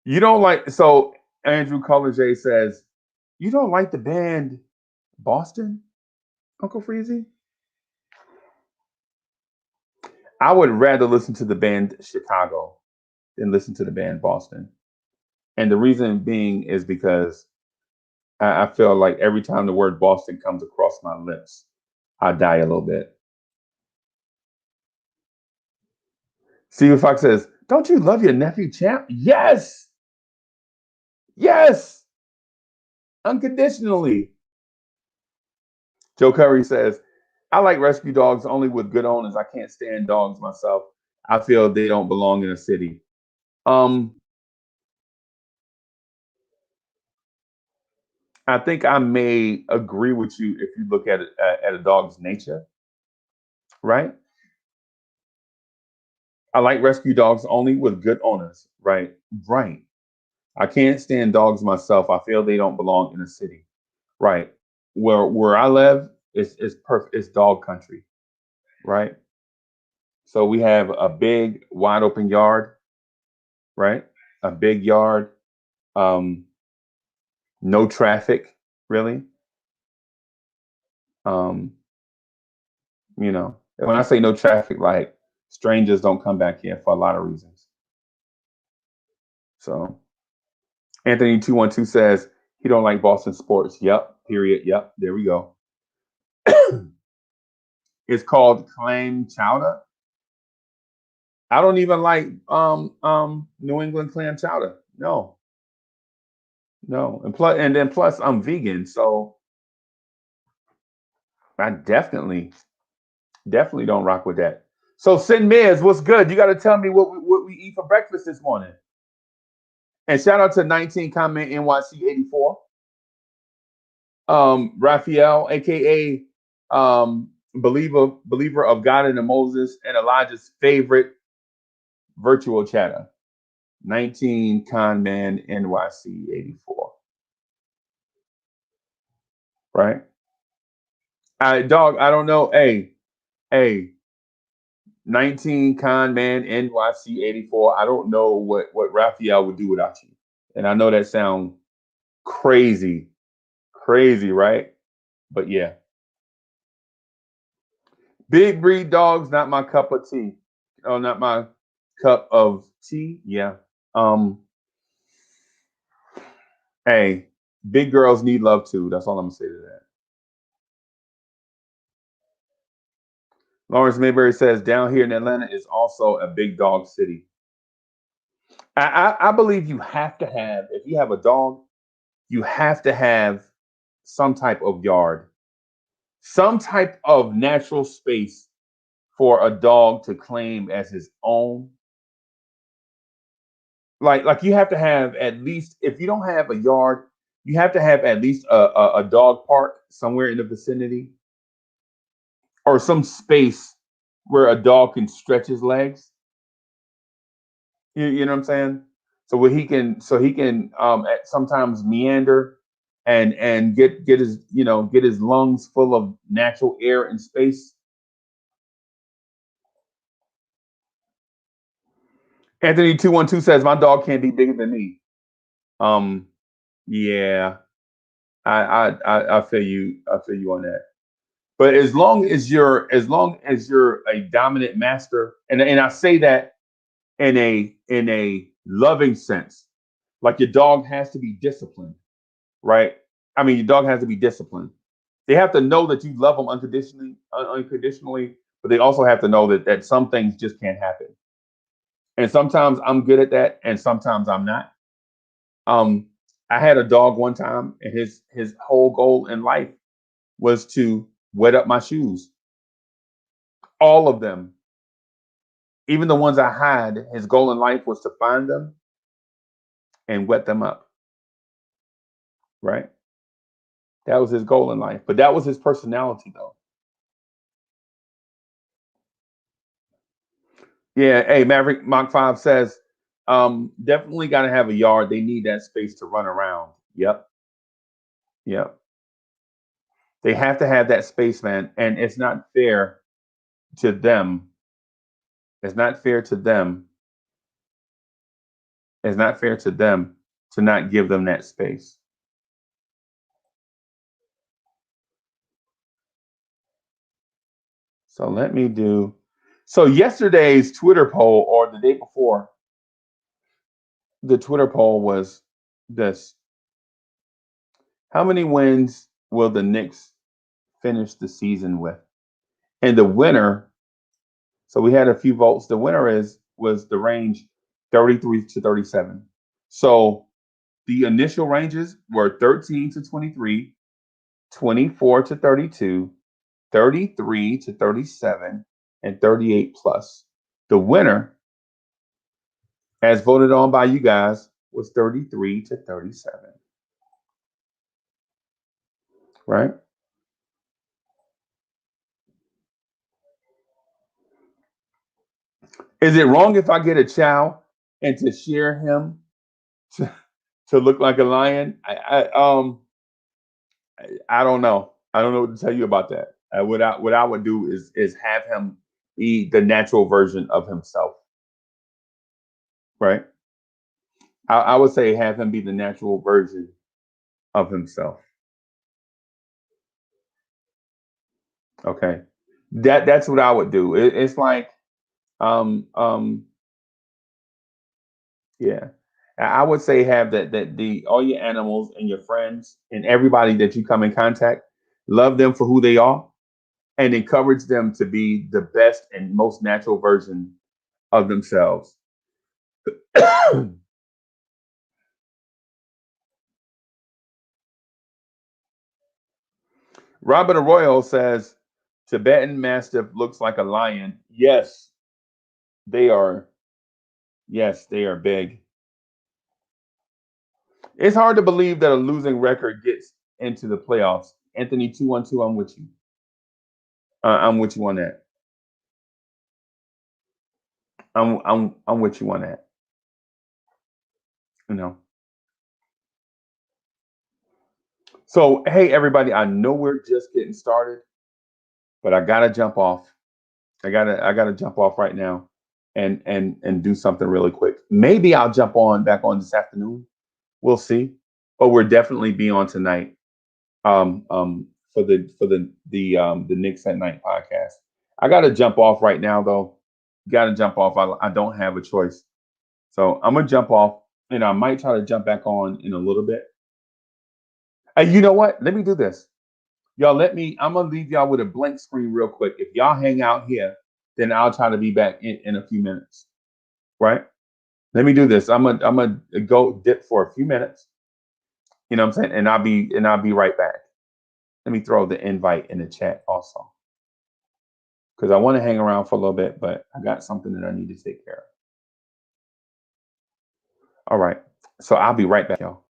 You don't like so Andrew Color J says you don't like the band Boston, Uncle Freezy? I would rather listen to the band Chicago than listen to the band Boston. And the reason being is because I feel like every time the word Boston comes across my lips, I die a little bit. Stephen Fox says, "Don't you love your nephew, Champ?" Yes, yes, unconditionally. Joe Curry says, "I like rescue dogs only with good owners. I can't stand dogs myself. I feel they don't belong in a city." Um, I think I may agree with you if you look at it at a dog's nature, right? I like rescue dogs only with good owners, right? Right. I can't stand dogs myself. I feel they don't belong in a city, right? Where I live is perfect. It's dog country, right? So we have a big, wide open yard, right? A big yard. Um, no traffic, really. Um, when I say no traffic, like strangers don't come back here for a lot of reasons. So Anthony 212 says he don't like Boston sports. Yep. Period. Yep. There we go. It's called clam chowder. I don't even like New England clam chowder. No, no. And plus I'm vegan, so I definitely don't rock with that. So Sin Miz, what's good? You got to tell me what we eat for breakfast this morning. And shout out to 19 comment NYC 84. Raphael, aka believer of God and the Moses and Elijah's favorite virtual chatter. 19 con man NYC 84. Right? Dog, I don't know. Hey, 19 con man NYC 84. I don't know what Raphael would do without you. And I know that sounds crazy, right? But yeah. Big breed dogs, not my cup of tea. Oh, not my cup of tea. Yeah. Um, hey, big girls need love too. That's all I'm gonna say to that. Lawrence Mayberry says down here in Atlanta is also a big dog city. I believe you have to have, if you have a dog, you have to have some type of yard, some type of natural space for a dog to claim as his own. Like you have to have at least, if you don't have a yard, you have to have at least a dog park somewhere in the vicinity or some space where a dog can stretch his legs. You know what I'm saying? So he can at sometimes meander and get his lungs full of natural air and space. Anthony 212 says my dog can't be bigger than me. Um, yeah, I feel you. I feel you on that. But as long as you're a dominant master, and I say that in a loving sense, like your dog has to be disciplined, right? I mean, your dog has to be disciplined. They have to know that you love them unconditionally, but they also have to know that some things just can't happen. And sometimes I'm good at that, and sometimes I'm not. Um, I had a dog one time, and his whole goal in life was to wet up my shoes, all of them, even the ones I had. His goal in life was to find them and wet them up. Right? That was his goal in life, but that was his personality, though. Yeah. Hey, Maverick Mach 5 says, definitely got to have a yard. They need that space to run around. Yep. Yep. They have to have that space, man. And it's not fair to them. It's not fair to them. It's not fair to them to not give them that space. So let me do. So yesterday's Twitter poll, or the day before, the Twitter poll was this: how many wins will the Knicks finish the season with? And the winner, so we had a few votes. The winner was the range 33 to 37. So the initial ranges were 13 to 23, 24 to 32, 33 to 37, and 38 plus. The winner, as voted on by you guys, was 33 to 37. Right? Is it wrong if I get a chow and to shear him to, to look like a lion? I don't know. I don't know what to tell you about that. What I would do is have him be the natural version of himself. Right? I would say have him be the natural version of himself. Okay, that's what I would do. It's like um um yeah. I would say have that the all your animals and your friends and everybody that you come in contact, love them for who they are and encourage them to be the best and most natural version of themselves. Robert Arroyo says Tibetan Mastiff looks like a lion. Yes, they are. Yes, they are big. It's hard to believe that a losing record gets into the playoffs. Anthony 212, I'm with you. I'm with you on that. I'm with you on that. You know. So hey everybody, I know we're just getting started, but I gotta jump off. I gotta jump off right now and do something really quick. Maybe I'll jump on back on this afternoon. We'll see. But we're definitely be on tonight. For the Knicks at Night podcast. I gotta jump off right now though. Gotta jump off. I don't have a choice. So I'm gonna jump off and I might try to jump back on in a little bit. And you know what? Let me do this. Y'all let me, I'm gonna leave y'all with a blank screen real quick. If y'all hang out here, then I'll try to be back in a few minutes. Right? Let me do this. I'm gonna go dip for a few minutes. You know what I'm saying? And I'll be right back. Let me throw the invite in the chat also. Because I want to hang around for a little bit, but I got something that I need to take care of. All right. So I'll be right back, y'all.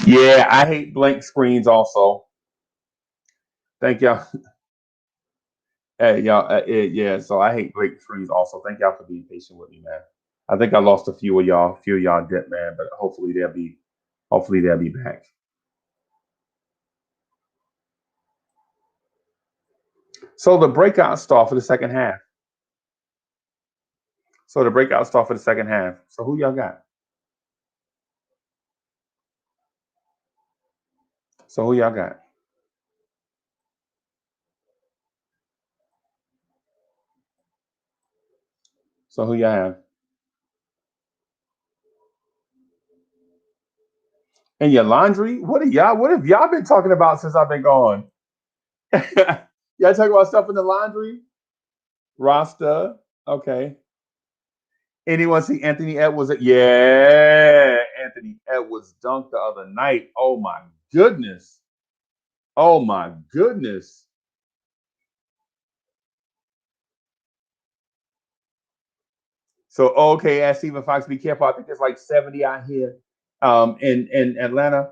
Yeah, I hate blank screens also. Thank y'all. Hey, y'all. Yeah, so I hate blank screens also. Thank y'all for being patient with me, man. I think I lost a few of y'all. A few of y'all did, man, but hopefully they'll be back. So the breakout start for the second half. So the breakout start for the second half. So who y'all got? So who y'all got? So who y'all have? And your laundry? What are y'all? What have y'all been talking about since I've been gone? Y'all talking about stuff in the laundry? Rasta. Okay. Anyone see Anthony Edwards? Yeah, Anthony Edwards dunked the other night. Oh my goodness. Oh my goodness. So okay, as Stephen Fox, be careful. I think there's like 70 out here in Atlanta.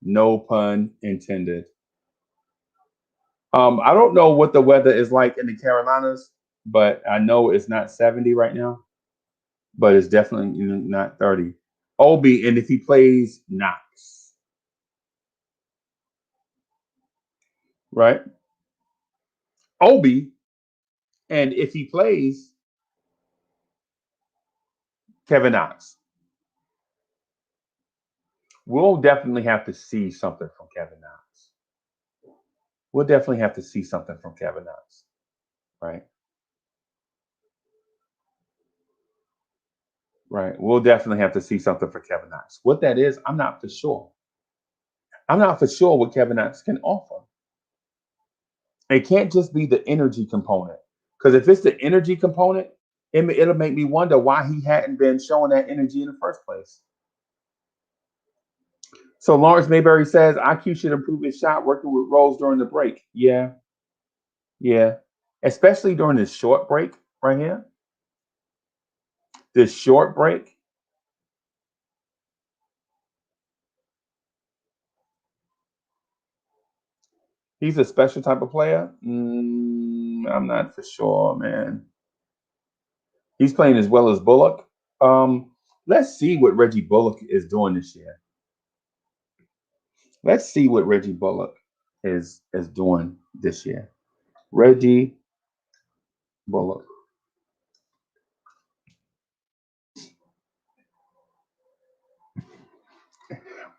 No pun intended. I don't know what the weather is like in the Carolinas, but I know it's not 70 right now, but it's definitely not 30. Obi, and if he plays Knox, right? Obi, and if he plays Kevin Knox, we'll definitely have to see something from Kevin Knox. We'll definitely have to see something from Kevin Knox, right? Right. We'll definitely have to see something for Kevin Knox. What that is, I'm not for sure. I'm not for sure what Kevin Knox can offer. It can't just be the energy component. Because if it's the energy component, it'll make me wonder why he hadn't been showing that energy in the first place. So Lawrence Mayberry says IQ should improve his shot working with Rose during the break. Yeah, yeah. Especially during this short break right here. This short break. He's a special type of player. I'm not for sure, man. He's playing as well as Bullock. Let's see what Reggie Bullock is doing this year. Let's see what Reggie Bullock is doing this year. Reggie Bullock.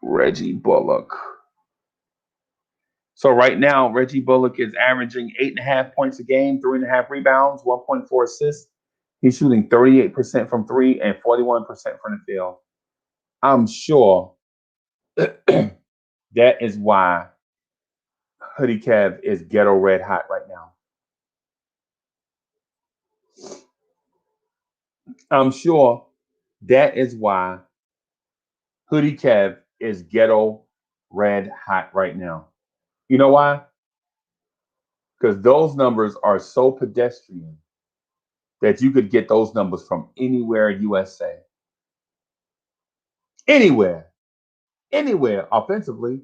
Reggie Bullock. So right now, Reggie Bullock is averaging 8.5 points a game, 3.5 rebounds, 1.4 assists. He's shooting 38% from three and 41% from the field. I'm sure that is why Hoodie Kev is ghetto red hot right now. I'm sure that is why Hoodie Kev is ghetto red hot right now. You know why? Because those numbers are so pedestrian that you could get those numbers from anywhere USA. Anywhere. Anywhere offensively.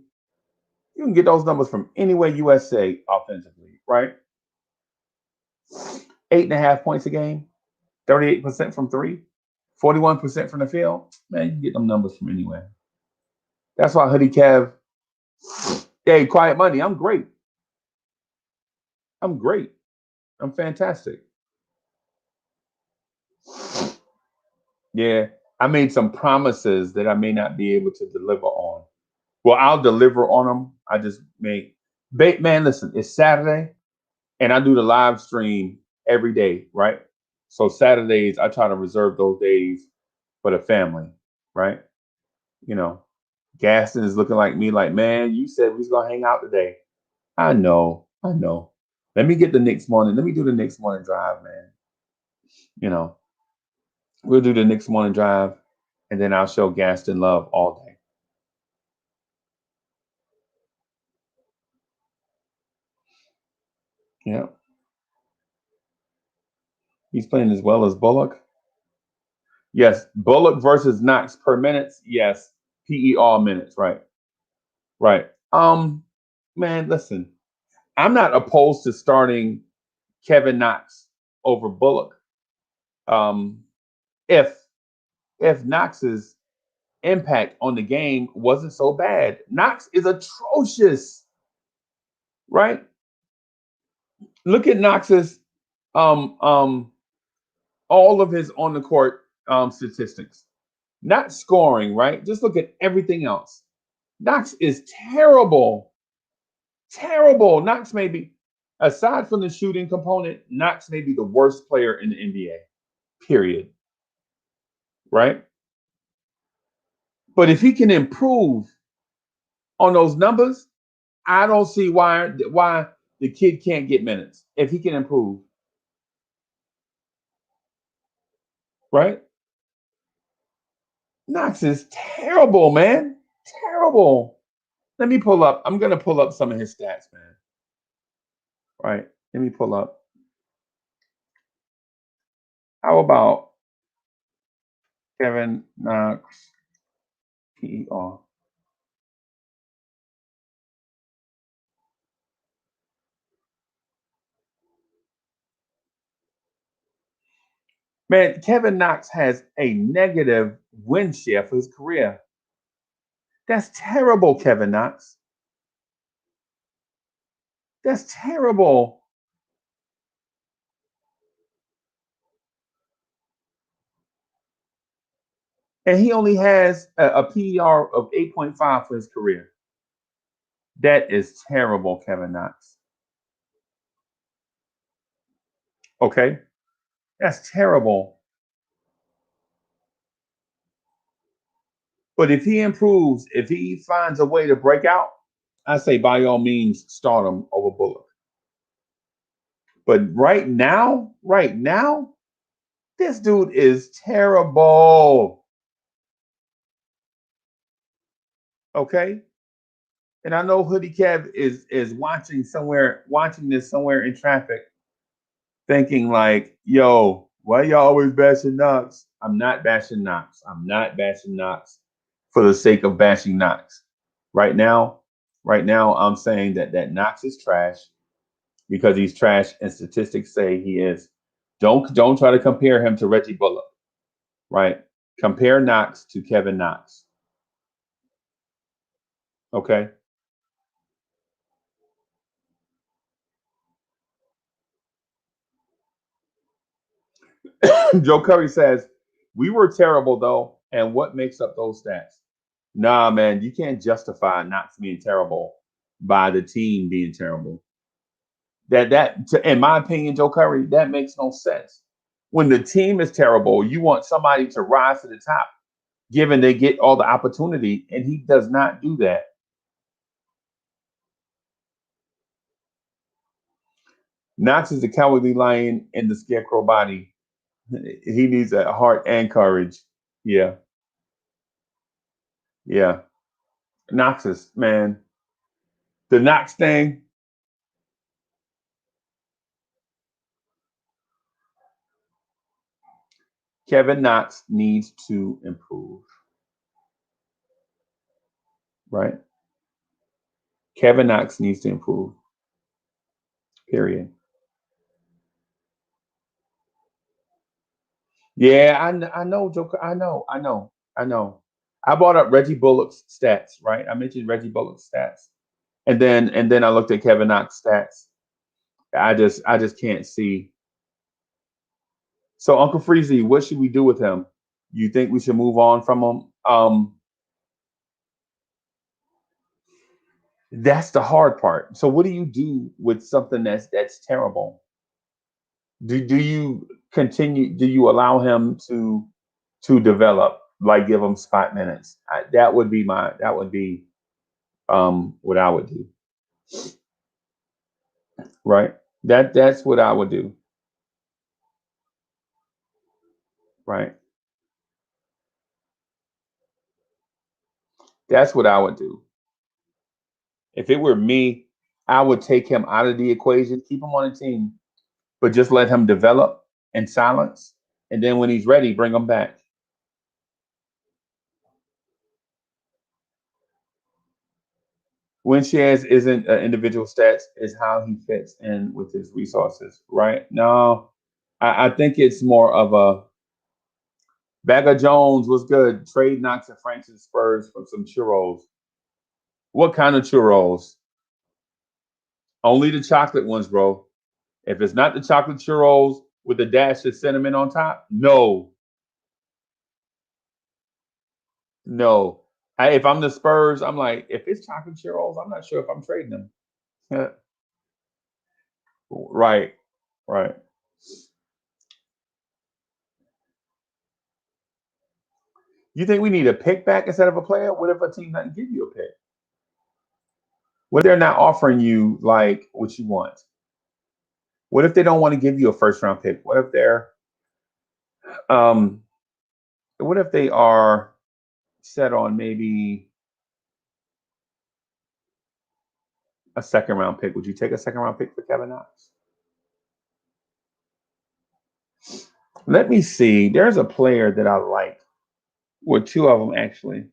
You can get those numbers from anywhere USA offensively, right? 8.5 points a game, 38% from three, 41% from the field. Man, you can get them numbers from anywhere. That's why Hoodie Kev, hey, quiet money. I'm great. I'm great. I'm fantastic. Yeah, I made some promises that I may not be able to deliver on. Well, I'll deliver on them. I just made, man, listen, it's Saturday and I do the live stream every day, right? So Saturdays, I try to reserve those days for the family, right? You know, Gaston is looking like me, like, man, you said we was gonna hang out today. I know, I know. Let me get the next morning. Let me do the next morning drive, man. You know, we'll do the next morning drive, and then I'll show Gaston love all day. Yeah, he's playing as well as Bullock. Yes, Bullock versus Knox per minutes. Yes, PER minutes, right? Right. Man, listen, I'm not opposed to starting Kevin Knox over Bullock. Um, if Knox's impact on the game wasn't so bad, Knox is atrocious, right? Look at Knox's um um all of his on the court statistics. Not scoring, right? Just look at everything else. Knox is terrible. Terrible. Knox may be, aside from the shooting component, Knox may be the worst player in the NBA. Period. Right? But if he can improve on those numbers, I don't see why the kid can't get minutes. If he can improve, right? Knox is terrible, man. Terrible. Let me pull up. I'm gonna pull up some of his stats, man. Right. Let me pull up. How about Kevin Knox PER? Man, Kevin Knox has a negative win share for his career. That's terrible, Kevin Knox. That's terrible. And he only has a PER of 8.5 for his career. That is terrible, Kevin Knox. Okay? That's terrible. But if he improves, if he finds a way to break out, I say by all means start him over Bullock. But right now, this dude is terrible. Okay? And I know Hoodie Kev is watching this somewhere in traffic, thinking like, yo, why y'all always bashing Knox? I'm not bashing Knox. I'm not bashing Knox for the sake of bashing Knox. Right now, I'm saying that Knox is trash because he's trash and statistics say he is. Don't try to compare him to Reggie Bullock, right? Compare Knox to Kevin Knox. Okay. Joe Curry says, we were terrible though. And what makes up those stats? Nah, man, you can't justify Knox being terrible by the team being terrible. In my opinion, Joe Curry, that makes no sense. When the team is terrible, you want somebody to rise to the top, given they get all the opportunity, and he does not do that. Knox is the cowardly lion in the scarecrow body. He needs a heart and courage. Yeah, yeah. Knox is, man, the Knox thing. Kevin Knox needs to improve, right? Kevin Knox needs to improve. Period. Yeah, I know, Joker. I know. I brought up Reggie Bullock's stats, right? I mentioned Reggie Bullock's stats, and then I looked at Kevin Knox's stats. I just can't see. So Uncle Freezy, what should we do with him? You think we should move on from him? That's the hard part. So what do you do with something that's terrible? Do you continue? Do you allow him to develop? Like give him spot minutes? That would be what I would do. Right. That's what I would do. Right. That's what I would do. If it were me, I would take him out of the equation, keep him on the team, but just let him develop in silence. And then when he's ready, bring him back. Win-shares isn't individual stats; it's how he fits in with his resources. Right? No, I think it's more of a Bagger Jones was good. Trade Knox and Francis Spurs for some churros. What kind of churros? Only the chocolate ones, bro. If it's not the chocolate churros with the dash of cinnamon on top, no, no. If I'm the Spurs, I'm like, if it's chocolate churros, I'm not sure if I'm trading them. Yeah. Right, right. You think we need a pick back instead of a player? What if a team doesn't give you a pick? What if they're not offering you like what you want? What if they don't want to give you a first round pick? Um what if they are set on maybe a second round pick? Would you take a second round pick for Kevin Knox? Let me see. There's a player that I like. Well, two of them actually.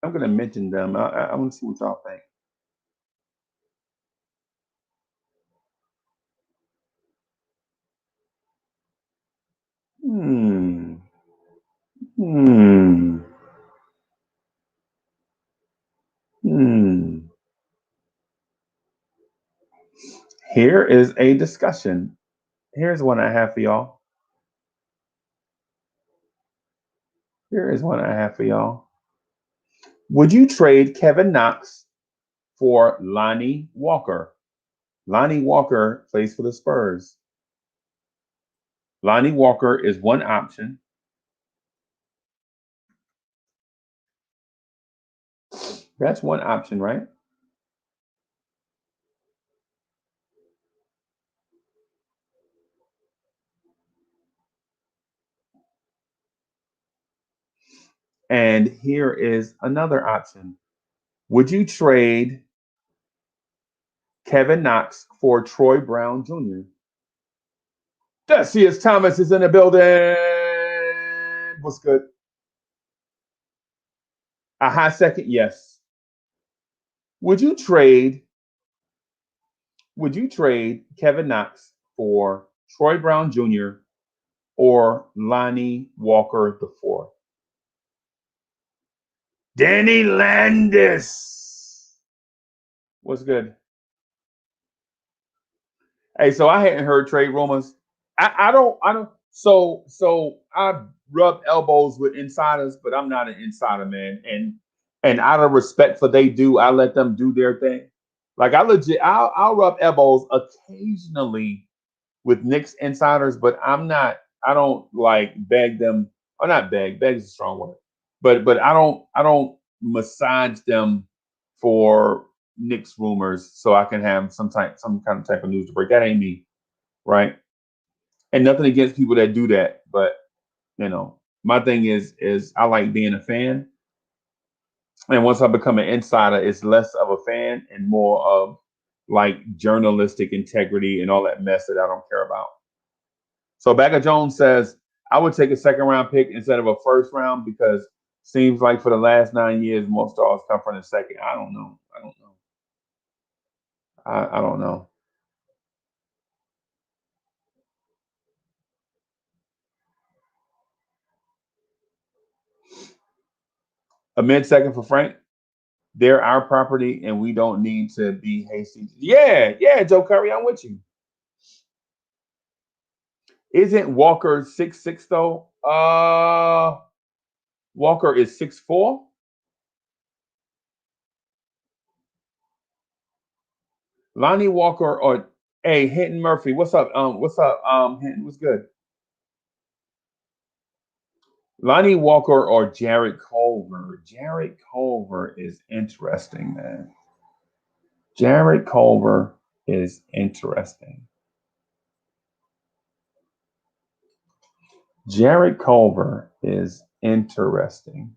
I'm going to mention them. I want to see what y'all think. Hmm. Hmm. Hmm. Here is a discussion. Here's one I have for y'all. Here is one I have for y'all. Would you trade Kevin Knox for Lonnie Walker? Lonnie Walker plays for the Spurs. Lonnie Walker is one option. That's one option, right? And here is another option. Would you trade Kevin Knox for Troy Brown Jr.? Decius Thomas is in the building. What's good? A high second, yes. Would you trade? Would you trade Kevin Knox for Troy Brown Jr. or Lonnie Walker the fourth? Danny Landis. What's good? Hey, so I hadn't heard trade rumors. I don't. So I rub elbows with insiders, but I'm not an insider, man. And out of respect for they do, I let them do their thing. Like I'll rub elbows occasionally with Knicks insiders, but I don't like beg them, or not beg. Beg is a strong word, but I don't massage them for Knicks rumors so I can have some kind of type of news to break. That ain't me, right? And nothing against people that do that, but my thing is I like being a fan, and once I become an insider, it's less of a fan and more of like journalistic integrity and all that mess that I don't care about. So Bagger Jones says, I would take a second round pick instead of a first round because seems like for the last 9 years, most stars come from the second. I don't know. I don't know. I don't know. A mid second for Frank. They're our property and we don't need to be hasty. Yeah, yeah, Joe Curry, I'm with you. Isn't Walker 6'6" though? Walker is 6'4". Lonnie Walker or hey Hinton Murphy. What's up? What's up? Hinton, what's good? Lonnie Walker or Jared Culver? Jared Culver is interesting, man. Jared Culver is interesting. Jared Culver is interesting,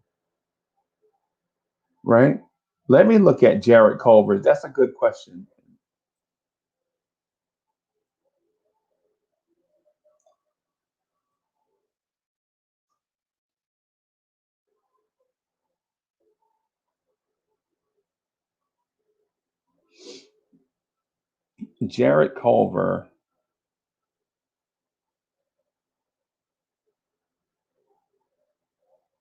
right? Let me look at Jared Culver. That's a good question. Jared Culver.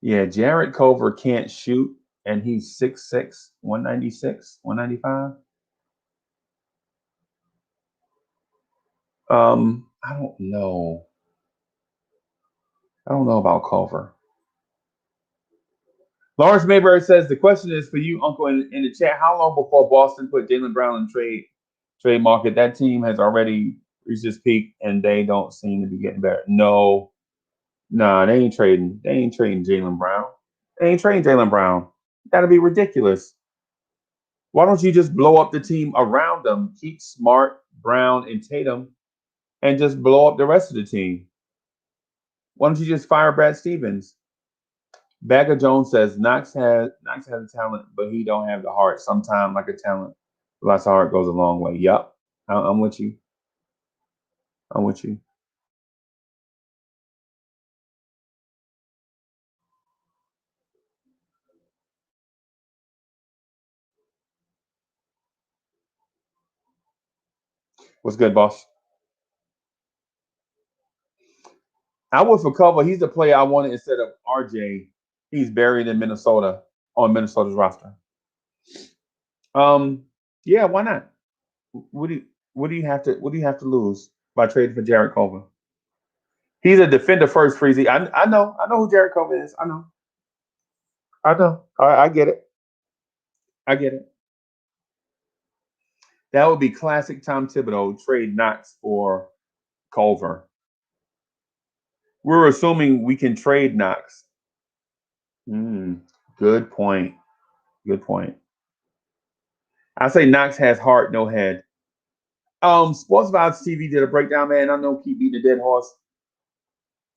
Yeah, Jared Culver can't shoot, and he's 6'6", 196, 195. I don't know. I don't know about Culver. Lawrence Mayberry says the question is for you, Uncle, in the chat. How long before Boston put Jalen Brown in trade market? That team has already reached its peak, and they don't seem to be getting better. No, nah, they ain't trading. They ain't trading Jalen Brown. They ain't trading Jalen Brown. That'd be ridiculous. Why don't you just blow up the team around them? Keep Smart, Brown, and Tatum, and just blow up the rest of the team. Why don't you just fire Brad Stevens? Bagger Jones says Knox has a talent, but he don't have the heart. Sometimes, like a talent, lots of heart goes a long way. Yup, I'm with you. I'm with you. What's good, boss? I would for cover. He's the player I wanted instead of RJ. He's buried in Minnesota on Minnesota's roster. Um, yeah, why not? What do you have to lose by trading for Jared Culver? He's a defender first, Freezy. I know who Jared Culver is. I know. I get it. I get it. That would be classic Tom Thibodeau trade Knox for Culver. We're assuming we can trade Knox. Good point. Good point. I say Knox has heart, no head. Sports Vibes TV did a breakdown, man. I know keep beating the dead horse,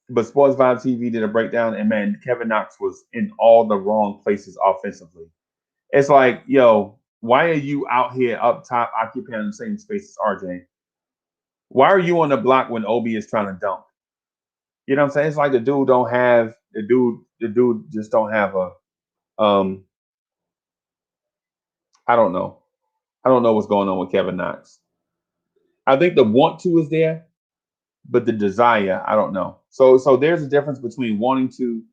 but Sports Vibes TV did a breakdown, and man, Kevin Knox was in all the wrong places offensively. It's like, yo, why are you out here up top occupying the same space as RJ? Why are you on the block when Obi is trying to dunk? You know what I'm saying? It's like the dude just don't have a um I don't know. I don't know what's going on with Kevin Knox. I think the want to is there, but the desire, I don't know. So there's a difference between wanting to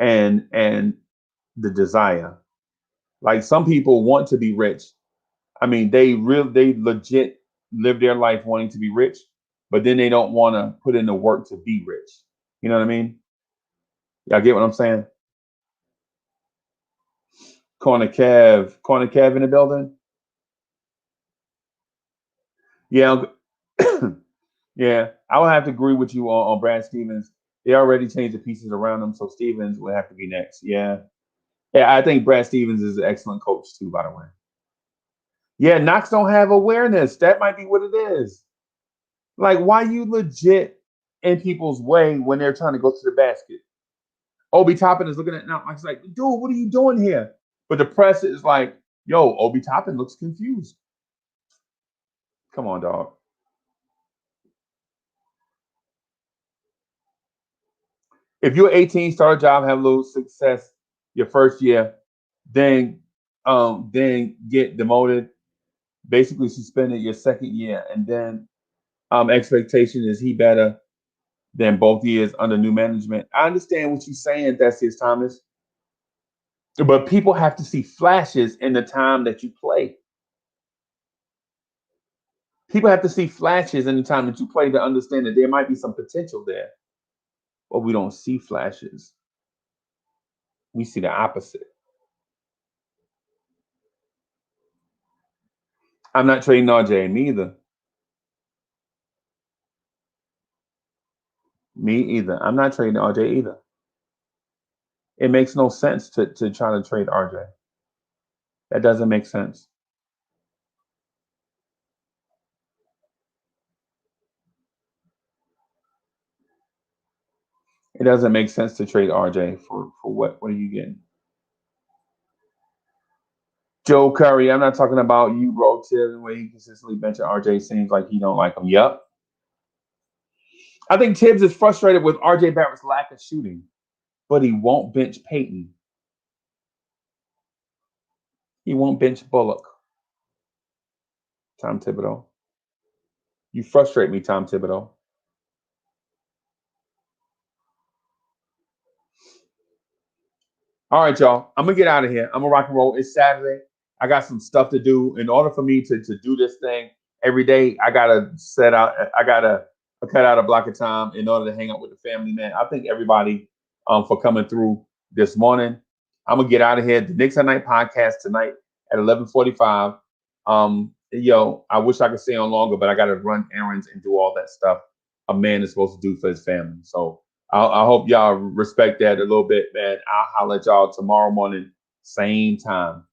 and the desire. Like some people want to be rich. I mean, they legit live their life wanting to be rich, but then they don't want to put in the work to be rich. You know what I mean? Y'all get what I'm saying? Corner Kev in the building. Yeah, yeah. I would have to agree with you on Brad Stevens. They already changed the pieces around him, so Stevens would have to be next. Yeah, yeah. I think Brad Stevens is an excellent coach too. By the way, yeah. Knox don't have awareness. That might be what it is. Like, why you legit in people's way when they're trying to go to the basket? Obi Toppin is looking at Knox like, dude, what are you doing here? But the press is like, yo, Obi Toppin looks confused. Come on, dog. If you're 18, start a job, have a little success your first year, then get demoted, basically suspended your second year, and then expectation is he better than both years under new management. I understand what you're saying, that's his Thomas, but people have to see flashes in the time that you play. People have to see flashes in the time that you play to understand that there might be some potential there, but we don't see flashes. We see the opposite. I'm not trading RJ. Me either. Me either. I'm not trading RJ either. It makes no sense to try to trade RJ. That doesn't make sense. It doesn't make sense to trade RJ for what? What are you getting? Joe Curry. I'm not talking about you, bro. Tibbs, the way he consistently benching RJ seems like he don't like him. Yep. I think Tibbs is frustrated with RJ Barrett's lack of shooting, but he won't bench Peyton. He won't bench Bullock. Tom Thibodeau. You frustrate me, Tom Thibodeau. All right, y'all. I'm gonna get out of here. I'm gonna rock and roll. It's Saturday. I got some stuff to do. In order for me to do this thing every day, I gotta set out. I gotta cut out a block of time in order to hang out with the family. Man, I thank everybody for coming through this morning. I'm gonna get out of here. The Knicks at Night podcast tonight at 11:45. I wish I could stay on longer, but I gotta run errands and do all that stuff a man is supposed to do for his family. So I hope y'all respect that a little bit, man. I'll holler at y'all tomorrow morning, same time.